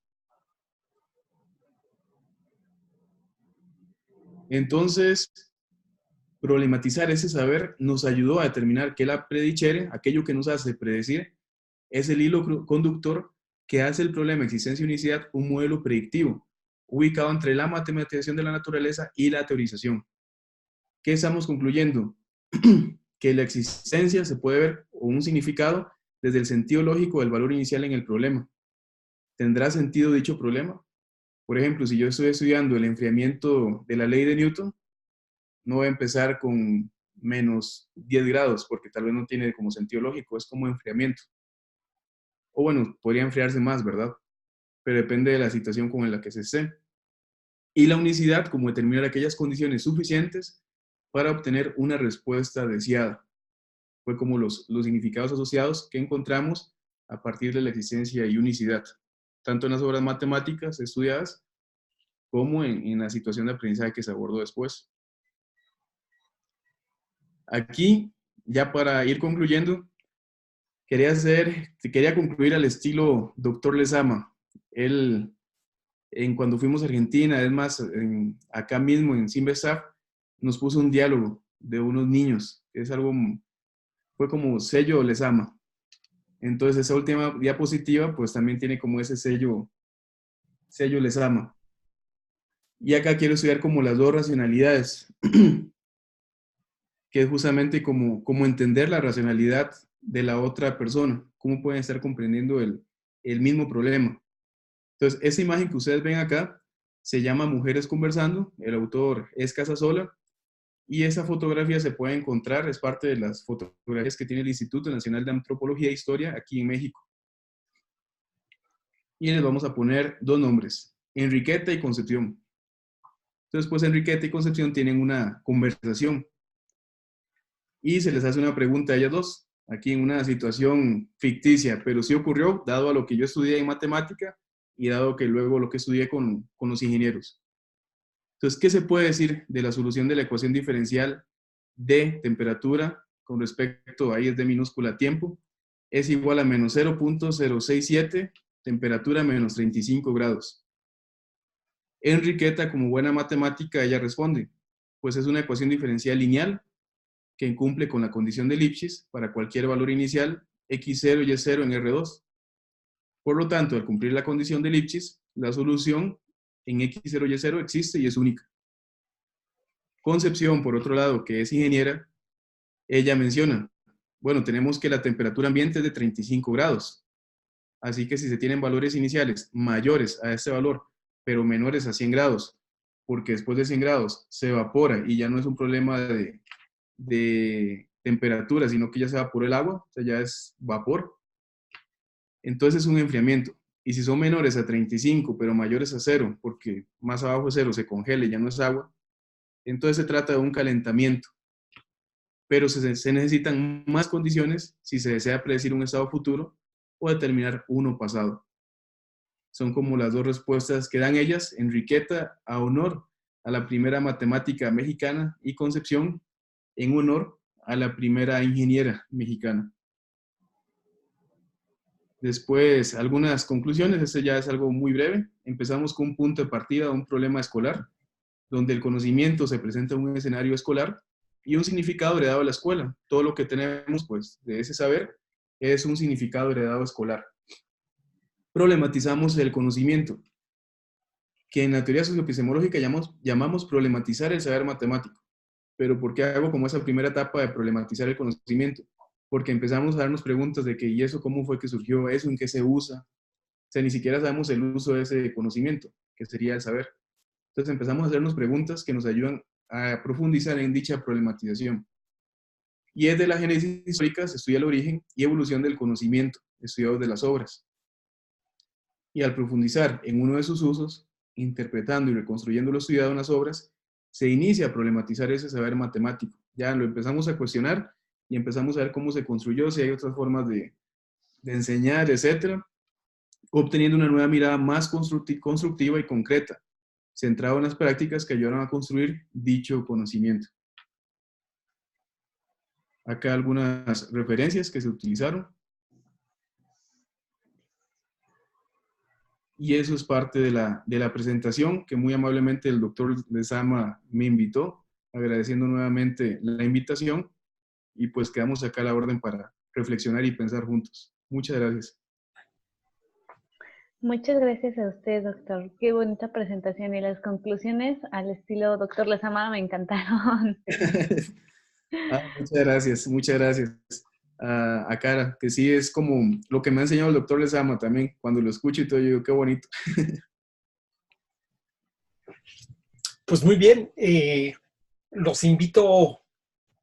Entonces, problematizar ese saber nos ayudó a determinar que la predicere, aquello que nos hace predecir, es el hilo conductor que hace el problema de existencia y unicidad un modelo predictivo, ubicado entre la matematización de la naturaleza y la teorización. ¿Qué estamos concluyendo? Que la existencia se puede ver con un significado desde el sentido lógico del valor inicial en el problema. ¿Tendrá sentido dicho problema? Por ejemplo, si yo estoy estudiando el enfriamiento de la ley de Newton, no voy a empezar con menos 10 grados, porque tal vez no tiene como sentido lógico, es como enfriamiento. O bueno, podría enfriarse más, ¿verdad? Pero depende de la situación con la que se esté. Y la unicidad, como determinar aquellas condiciones suficientes para obtener una respuesta deseada. Fue como los significados asociados que encontramos a partir de la existencia y unicidad, tanto en las obras matemáticas estudiadas como en la situación de aprendizaje que se abordó después. Aquí, ya para ir concluyendo, quería concluir al estilo Dr. Lezama. Él, cuando fuimos a Argentina, es más, acá mismo en Simvesaf, nos puso un diálogo de unos niños, que es algo, fue como sello Lezama. Entonces esa última diapositiva pues también tiene como ese sello Lezama. Y acá quiero estudiar como las dos racionalidades. que es justamente como entender la racionalidad de la otra persona, cómo pueden estar comprendiendo el mismo problema. Entonces, esa imagen que ustedes ven acá se llama Mujeres Conversando, el autor es Casasola, y esa fotografía se puede encontrar, es parte de las fotografías que tiene el Instituto Nacional de Antropología e Historia aquí en México. Y les vamos a poner dos nombres, Enriqueta y Concepción. Entonces, pues Enriqueta y Concepción tienen una conversación y se les hace una pregunta a ellas dos, aquí en una situación ficticia, pero sí ocurrió, dado a lo que yo estudié en matemática y dado que luego lo que estudié con los ingenieros. Entonces, ¿qué se puede decir de la solución de la ecuación diferencial de temperatura con respecto a I es de minúscula tiempo? Es igual a menos 0.067, temperatura menos 35 grados. Enriqueta, como buena matemática, ella responde, pues es una ecuación diferencial lineal que cumple con la condición de Lipschitz para cualquier valor inicial x0 y y0 en R2. Por lo tanto, al cumplir la condición de Lipschitz, la solución en x0 y y0 existe y es única. Concepción, por otro lado, que es ingeniera, ella menciona, bueno, tenemos que la temperatura ambiente es de 35 grados, así que si se tienen valores iniciales mayores a este valor, pero menores a 100 grados, porque después de 100 grados se evapora y ya no es un problema de temperatura, sino que ya se evapora el agua, o sea, ya es vapor, entonces es un enfriamiento. Y si son menores a 35, pero mayores a 0, porque más abajo de 0 se congela y ya no es agua, entonces se trata de un calentamiento. Pero se necesitan más condiciones si se desea predecir un estado futuro o determinar uno pasado. Son como las dos respuestas que dan ellas, Enriqueta a honor a la primera matemática mexicana y Concepción en honor a la primera ingeniera mexicana. Después, algunas conclusiones, este ya es algo muy breve. Empezamos con un punto de partida de un problema escolar, donde el conocimiento se presenta en un escenario escolar y un significado heredado de la escuela. Todo lo que tenemos, pues, de ese saber es un significado heredado escolar. Problematizamos el conocimiento, que en la teoría socioepistemológica llamamos problematizar el saber matemático. Pero ¿por qué hago como esa primera etapa de problematizar el conocimiento? Porque empezamos a darnos preguntas de que, ¿y eso cómo fue que surgió? ¿Eso en qué se usa? O sea, ni siquiera sabemos el uso de ese conocimiento, que sería el saber. Entonces empezamos a hacernos preguntas que nos ayudan a profundizar en dicha problematización. Y desde la génesis histórica se estudia el origen y evolución del conocimiento, estudiados de las obras. Y al profundizar en uno de sus usos, interpretando y reconstruyendo lo estudiado en las obras, se inicia a problematizar ese saber matemático. Ya lo empezamos a cuestionar y empezamos a ver cómo se construyó, si hay otras formas de enseñar, etcétera, obteniendo una nueva mirada más constructiva y concreta, centrado en las prácticas que ayudaron a construir dicho conocimiento. Acá algunas referencias que se utilizaron. Y eso es parte de la presentación que muy amablemente el doctor Lezama me invitó, agradeciendo nuevamente la invitación y pues quedamos acá a la orden para reflexionar y pensar juntos. Muchas gracias. Muchas gracias a usted, doctor. Qué bonita presentación y las conclusiones al estilo doctor Lezama me encantaron. Muchas gracias, muchas gracias. A Cara, que sí es como lo que me ha enseñado el doctor Lezama también, cuando lo escucho y todo, yo digo, qué bonito. Pues muy bien, los invito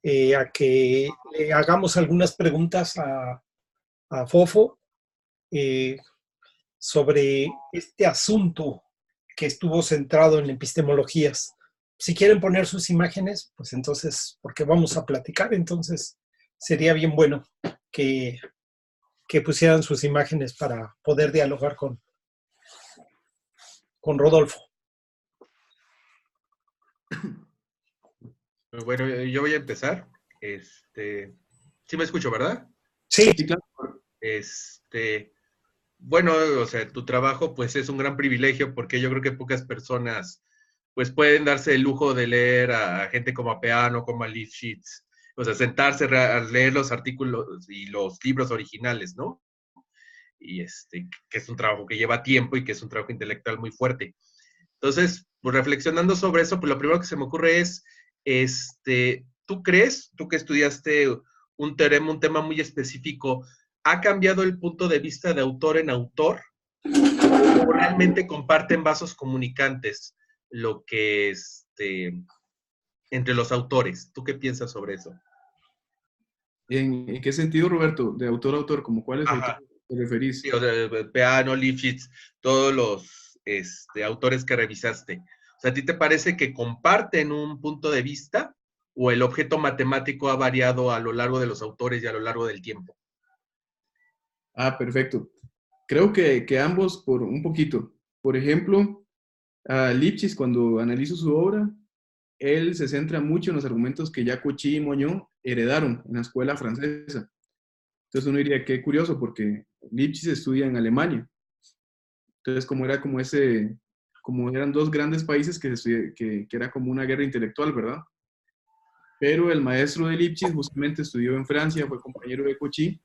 a que le hagamos algunas preguntas a Fofo sobre este asunto que estuvo centrado en epistemologías. Si quieren poner sus imágenes, pues entonces, porque vamos a platicar, entonces sería bien bueno que pusieran sus imágenes para poder dialogar con Rodolfo. Bueno, yo voy a empezar. Sí me escucho, ¿verdad? Sí. Claro. Bueno, o sea, tu trabajo pues es un gran privilegio porque yo creo que pocas personas pues pueden darse el lujo de leer a gente como a Peano, como a Lipschitz, o sea, sentarse a leer los artículos y los libros originales, ¿no? Y que es un trabajo que lleva tiempo y que es un trabajo intelectual muy fuerte. Entonces, pues reflexionando sobre eso, pues lo primero que se me ocurre es, ¿tú crees, tú que estudiaste un teorema, un tema muy específico, ha cambiado el punto de vista de autor en autor? ¿O realmente comparten vasos comunicantes lo que entre los autores? ¿Tú qué piensas sobre eso? ¿En qué sentido, Roberto? De autor a autor, ¿como cuáles Ajá. autores te referís? Sí, o sea, Peano, Lifshitz, todos los autores que revisaste. O sea, ¿a ti te parece que comparten un punto de vista o el objeto matemático ha variado a lo largo de los autores y a lo largo del tiempo? Ah, perfecto. Creo que ambos por un poquito. Por ejemplo, a Lipschitz, cuando analizo su obra, él se centra mucho en los argumentos que ya Cauchy y Monod heredaron en la escuela francesa. Entonces uno diría, qué curioso, porque Lipschitz estudia en Alemania. Entonces, como eran dos grandes países que era como una guerra intelectual, ¿verdad? Pero el maestro de Lipschitz justamente estudió en Francia, fue compañero de Cauchy,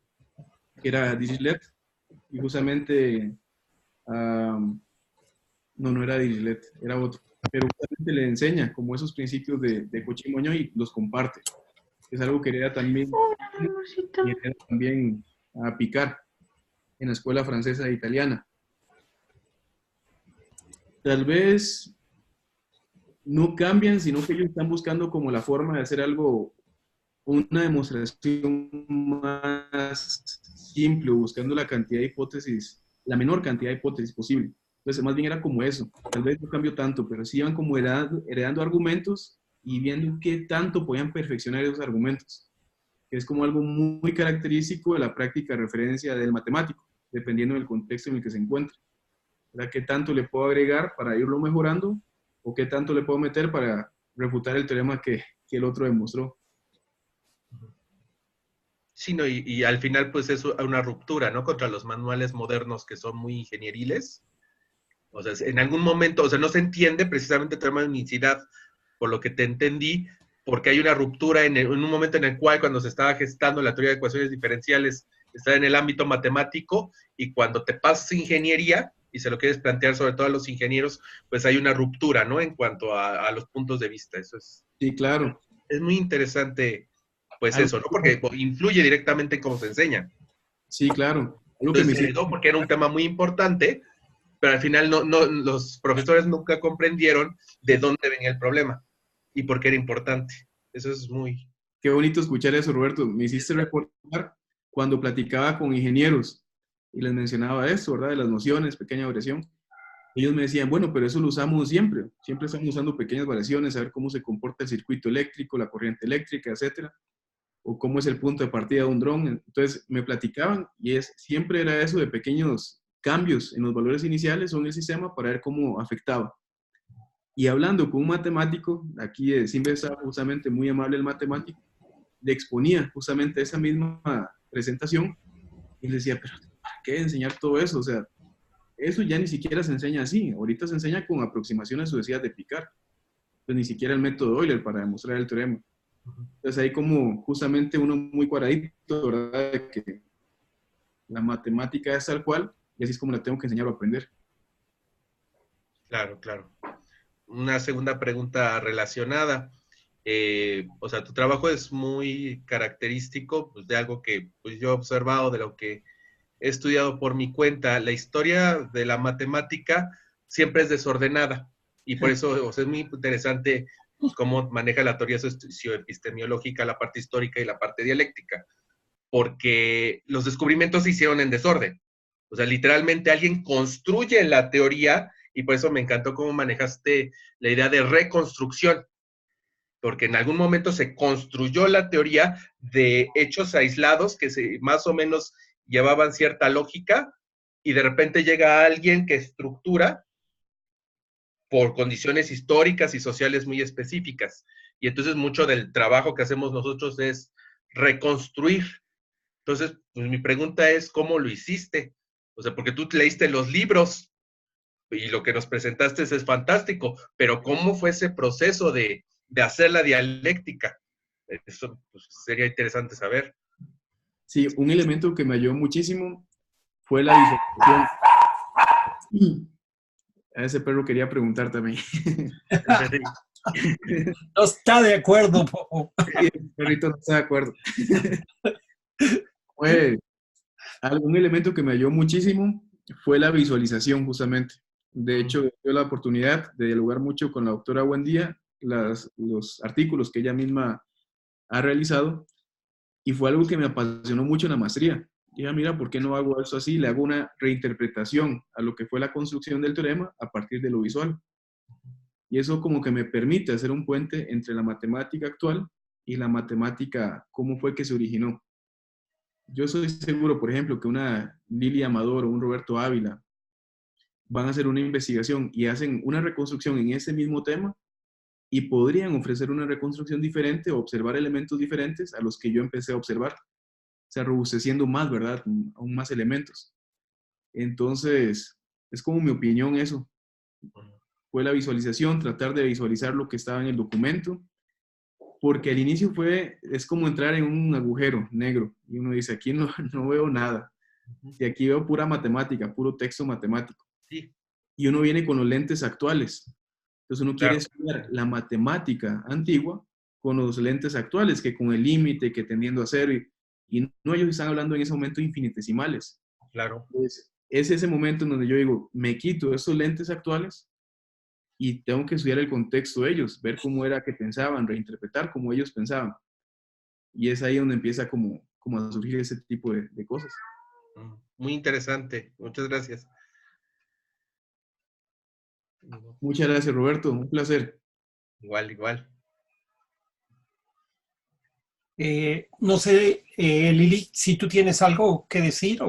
que era Dirichlet, y justamente, no era Dirichlet, era otro, pero justamente le enseña como esos principios de Cauchy y Monod y los comparte. Es algo que hereda también, y hereda también a Picard en la escuela francesa e italiana. Tal vez no cambian, sino que ellos están buscando como la forma de hacer algo, una demostración más simple, buscando la cantidad de hipótesis, la menor cantidad de hipótesis posible. Entonces, más bien era como eso. Tal vez no cambió tanto, pero sí iban como heredando argumentos y viendo qué tanto podían perfeccionar esos argumentos, que es como algo muy característico de la práctica de referencia del matemático, dependiendo del contexto en el que se encuentre. ¿Verdad? ¿Qué tanto le puedo agregar para irlo mejorando? ¿O qué tanto le puedo meter para refutar el teorema que el otro demostró? Sí, no, y al final pues es una ruptura, ¿no? Contra los manuales modernos que son muy ingenieriles. O sea, en algún momento, o sea, no se entiende precisamente el teorema de unicidad, por lo que te entendí, porque hay una ruptura en un momento en el cual cuando se estaba gestando la teoría de ecuaciones diferenciales está en el ámbito matemático y cuando te pasas a ingeniería y se lo quieres plantear sobre todo a los ingenieros, pues hay una ruptura, ¿no? En cuanto a los puntos de vista. Eso Sí, claro. es muy interesante, pues Algo, eso, ¿no? Porque influye directamente en cómo se enseña. sí, claro. Algo que me Entonces se hiciste, heredó porque era un tema muy importante, pero al final los profesores nunca comprendieron de dónde venía el problema y por qué era importante. Eso es muy... qué bonito escuchar eso, Roberto. Me hiciste recordar cuando platicaba con ingenieros y les mencionaba esto, ¿verdad? De las nociones, pequeña variación. Ellos me decían, bueno, pero eso lo usamos siempre. Siempre estamos usando pequeñas variaciones, saber cómo se comporta el circuito eléctrico, la corriente eléctrica, etcétera, o cómo es el punto de partida de un dron. Entonces me platicaban y siempre era eso de pequeños cambios en los valores iniciales o en el sistema para ver cómo afectaba. Y hablando con un matemático, aquí siempre estaba justamente muy amable el matemático, le exponía justamente esa misma presentación y le decía, pero ¿para qué enseñar todo eso? O sea, eso ya ni siquiera se enseña así. Ahorita se enseña con aproximaciones sucesivas de Picard. Pues ni siquiera el método Euler para demostrar el teorema. Entonces ahí como justamente uno muy cuadradito, ¿verdad? De que la matemática es tal cual y así es como la tengo que enseñar o aprender. Claro, claro. Una segunda pregunta relacionada. O sea, tu trabajo es muy característico pues, de algo que pues, yo he observado, de lo que he estudiado por mi cuenta. La historia de la matemática siempre es desordenada y por eso o sea, es muy interesante pues, cómo maneja la teoría socioepistemológica, la parte histórica y la parte dialéctica, porque los descubrimientos se hicieron en desorden. O sea, literalmente alguien construye la teoría y por eso me encantó cómo manejaste la idea de reconstrucción, porque en algún momento se construyó la teoría de hechos aislados que más o menos llevaban cierta lógica y de repente llega alguien que estructura por condiciones históricas y sociales muy específicas. Y entonces mucho del trabajo que hacemos nosotros es reconstruir. Entonces, pues mi pregunta es, ¿cómo lo hiciste? O sea, porque tú leíste los libros y lo que nos presentaste es fantástico, pero ¿cómo fue ese proceso de hacer la dialéctica? Eso pues, sería interesante saber. Sí, un elemento que me ayudó muchísimo fue la visualización. A ese perro quería preguntar también. No está de acuerdo, Fofo. El perrito no está de acuerdo. Fue un elemento que me ayudó muchísimo fue la visualización, justamente. De hecho, tuve la oportunidad de dialogar mucho con la doctora Buendía, los artículos que ella misma ha realizado, y fue algo que me apasionó mucho en la maestría. Dije, mira, ¿por qué no hago eso así? Le hago una reinterpretación a lo que fue la construcción del teorema a partir de lo visual. Y eso como que me permite hacer un puente entre la matemática actual y la matemática, cómo fue que se originó. Yo soy seguro, por ejemplo, que una Lili Amador o un Roberto Ávila van a hacer una investigación y hacen una reconstrucción en ese mismo tema y podrían ofrecer una reconstrucción diferente o observar elementos diferentes a los que yo empecé a observar. O sea, robusteciendo más, ¿verdad? Aún más elementos. Entonces, es como mi opinión eso. Fue la visualización, tratar de visualizar lo que estaba en el documento, porque al inicio es como entrar en un agujero negro y uno dice, aquí no veo nada. Y aquí veo pura matemática, puro texto matemático. Sí. Y uno viene con los lentes actuales. Entonces uno quiere Claro. estudiar la matemática antigua con los lentes actuales, que con el límite, que tendiendo a cero, y no, ellos están hablando en ese momento infinitesimales. Claro. Entonces, es ese momento en donde yo digo, me quito estos lentes actuales y tengo que estudiar el contexto de ellos, ver cómo era que pensaban, reinterpretar cómo ellos pensaban. Y es ahí donde empieza como a surgir ese tipo de cosas. Muy interesante. Muchas gracias. Muchas gracias, Roberto. Un placer. Igual, igual. No sé, Lili, si tú tienes algo que decir.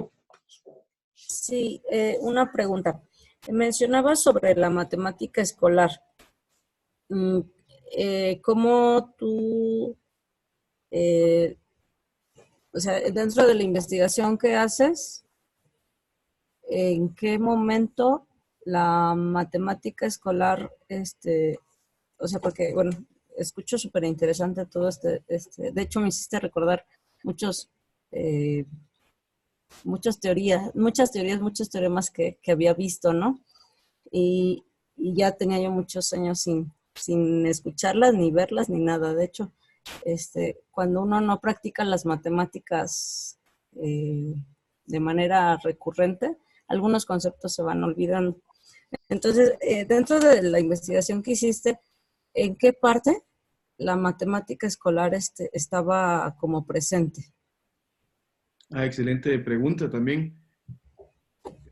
Sí, una pregunta. Mencionabas sobre la matemática escolar. ¿Cómo tú, o sea, dentro de la investigación que haces, en qué momento la matemática escolar, o sea, porque, bueno, escucho súper interesante todo de hecho me hiciste recordar muchas teorías, muchos teoremas que había visto, ¿no? Y ya tenía yo muchos años sin escucharlas, ni verlas, ni nada. De hecho, cuando uno no practica las matemáticas de manera recurrente, algunos conceptos se van olvidando. Entonces, dentro de la investigación que hiciste, ¿en qué parte la matemática escolar estaba como presente? Excelente pregunta también.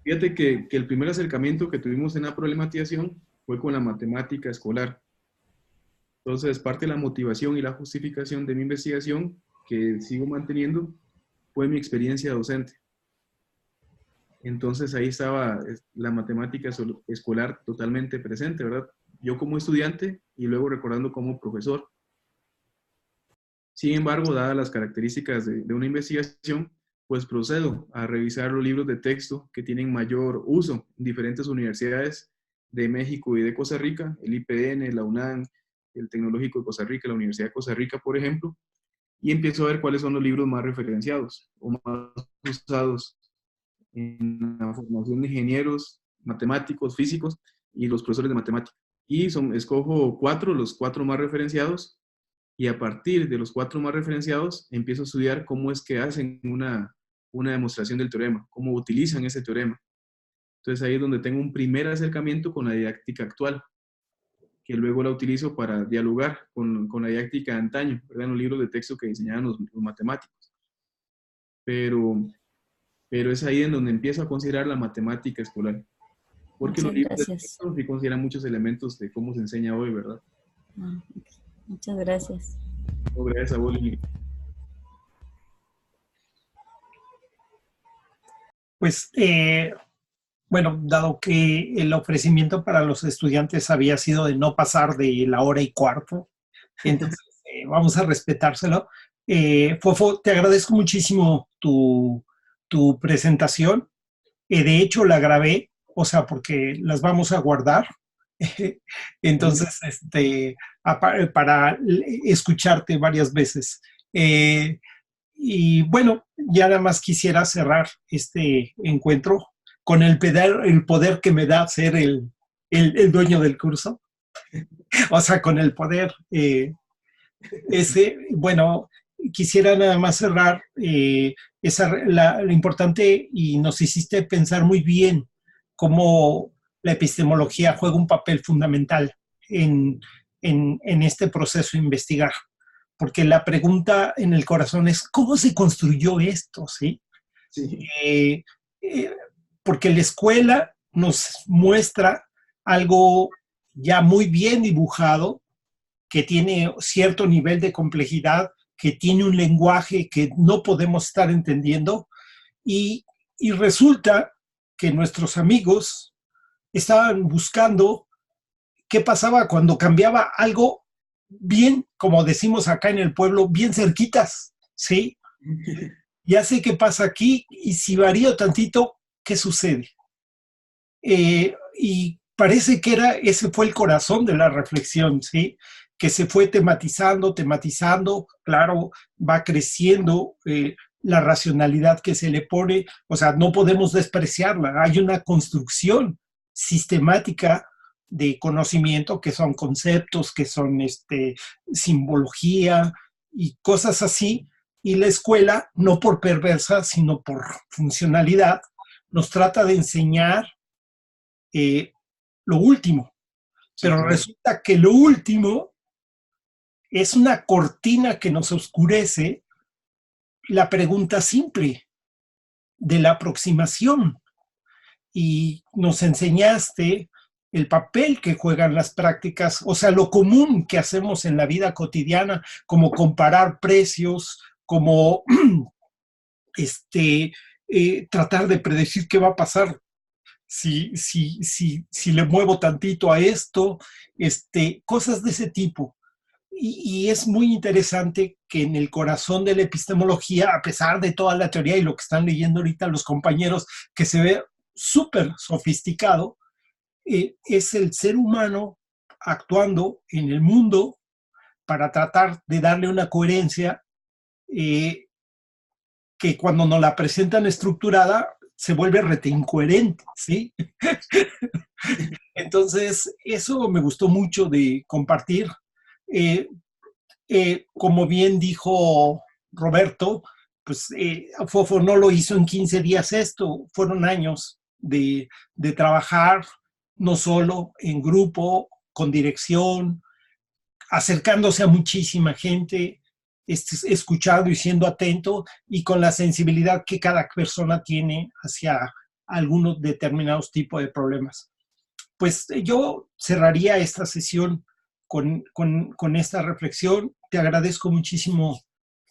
Fíjate que el primer acercamiento que tuvimos en la problematización fue con la matemática escolar. Entonces, parte de la motivación y la justificación de mi investigación, que sigo manteniendo, fue mi experiencia docente. Entonces, ahí estaba la matemática escolar totalmente presente, ¿verdad? Yo como estudiante y luego recordando como profesor. Sin embargo, dadas las características de una investigación, pues procedo a revisar los libros de texto que tienen mayor uso en diferentes universidades de México y de Costa Rica, el IPN, la UNAM, el Tecnológico de Costa Rica, la Universidad de Costa Rica, por ejemplo, y empiezo a ver cuáles son los libros más referenciados o más usados en la formación de ingenieros, matemáticos, físicos y los profesores de matemática. Y escojo los cuatro más referenciados, y a partir de los cuatro más referenciados empiezo a estudiar cómo es que hacen una demostración del teorema, cómo utilizan ese teorema. Entonces ahí es donde tengo un primer acercamiento con la didáctica actual, que luego la utilizo para dialogar con la didáctica de antaño, ¿verdad? En los libros de texto que diseñaban los matemáticos. Pero es ahí en donde empiezo a considerar la matemática escolar. Porque los libros de texto sí consideran muchos elementos de cómo se enseña hoy, ¿verdad? Muchas gracias. Gracias a vos, Lili. Pues, bueno, dado que el ofrecimiento para los estudiantes había sido de no pasar de la hora y cuarto, entonces vamos a respetárselo. Fofo, te agradezco muchísimo tu presentación. De hecho, la grabé, o sea, porque las vamos a guardar. Entonces, para escucharte varias veces. Y bueno, ya nada más quisiera cerrar este encuentro con el poder que me da ser el dueño del curso. O sea, con el poder. Bueno, quisiera nada más cerrar lo importante, y nos hiciste pensar muy bien cómo la epistemología juega un papel fundamental en este proceso de investigar. Porque la pregunta en el corazón es, ¿cómo se construyó esto? ¿Sí? Sí. Eh, eh, Porque la escuela nos muestra algo ya muy bien dibujado, que tiene cierto nivel de complejidad, que tiene un lenguaje que no podemos estar entendiendo, y, y resulta que nuestros amigos estaban buscando qué pasaba cuando cambiaba algo bien, como decimos acá en el pueblo, bien cerquitas, ¿sí? Ya sé qué pasa aquí, y si varío tantito, ¿qué sucede? Y parece que ese fue el corazón de la reflexión, ¿sí? Que se fue tematizando, claro, va creciendo la racionalidad que se le pone, o sea, no podemos despreciarla, hay una construcción sistemática de conocimiento, que son conceptos, que son simbología y cosas así, y la escuela, no por perversa, sino por funcionalidad, nos trata de enseñar lo último, Sí, pero claro. resulta que lo último es una cortina que nos oscurece la pregunta simple de la aproximación, y nos enseñaste el papel que juegan las prácticas, o sea, lo común que hacemos en la vida cotidiana, como comparar precios, como tratar de predecir qué va a pasar si le muevo tantito a esto, cosas de ese tipo. Y es muy interesante que en el corazón de la epistemología, a pesar de toda la teoría y lo que están leyendo ahorita los compañeros, que se ve súper sofisticado, es el ser humano actuando en el mundo para tratar de darle una coherencia que cuando nos la presentan estructurada se vuelve rete incoherente, ¿sí? Entonces, eso me gustó mucho de compartir. Eh, Como bien dijo Roberto, pues Fofo no lo hizo en 15 días esto, fueron años de trabajar, no solo en grupo, con dirección, acercándose a muchísima gente, escuchando y siendo atento, y con la sensibilidad que cada persona tiene hacia algunos determinados tipos de problemas. Pues yo cerraría esta sesión con esta reflexión. Te agradezco muchísimo,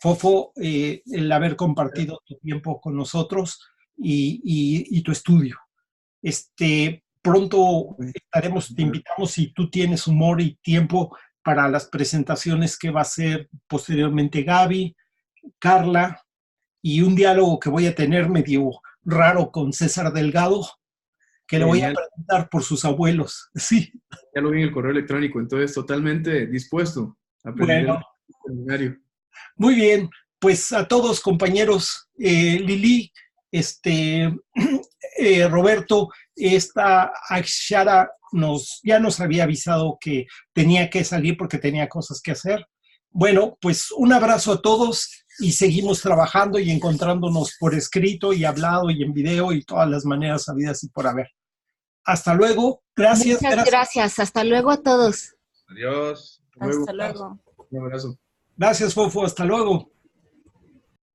Fofo, el haber compartido tu tiempo con nosotros y tu estudio. Pronto te invitamos, si tú tienes humor y tiempo, para las presentaciones que va a hacer posteriormente Gaby, Carla, y un diálogo que voy a tener medio raro con César Delgado, que le voy a Genial. preguntar por sus abuelos. Sí. Ya lo vi en el correo electrónico, entonces totalmente dispuesto a aprender Bueno, el seminario. muy bien. Pues a todos, compañeros, Lili, Roberto, esta Akshara ya nos había avisado que tenía que salir porque tenía cosas que hacer. Bueno, pues un abrazo a todos, y seguimos trabajando y encontrándonos por escrito y hablado y en video y todas las maneras habidas y por haber. Hasta luego. Gracias. Muchas gracias. Hasta luego a todos. Adiós. Luego, Hasta luego. un abrazo. Gracias, Fofo. Hasta luego.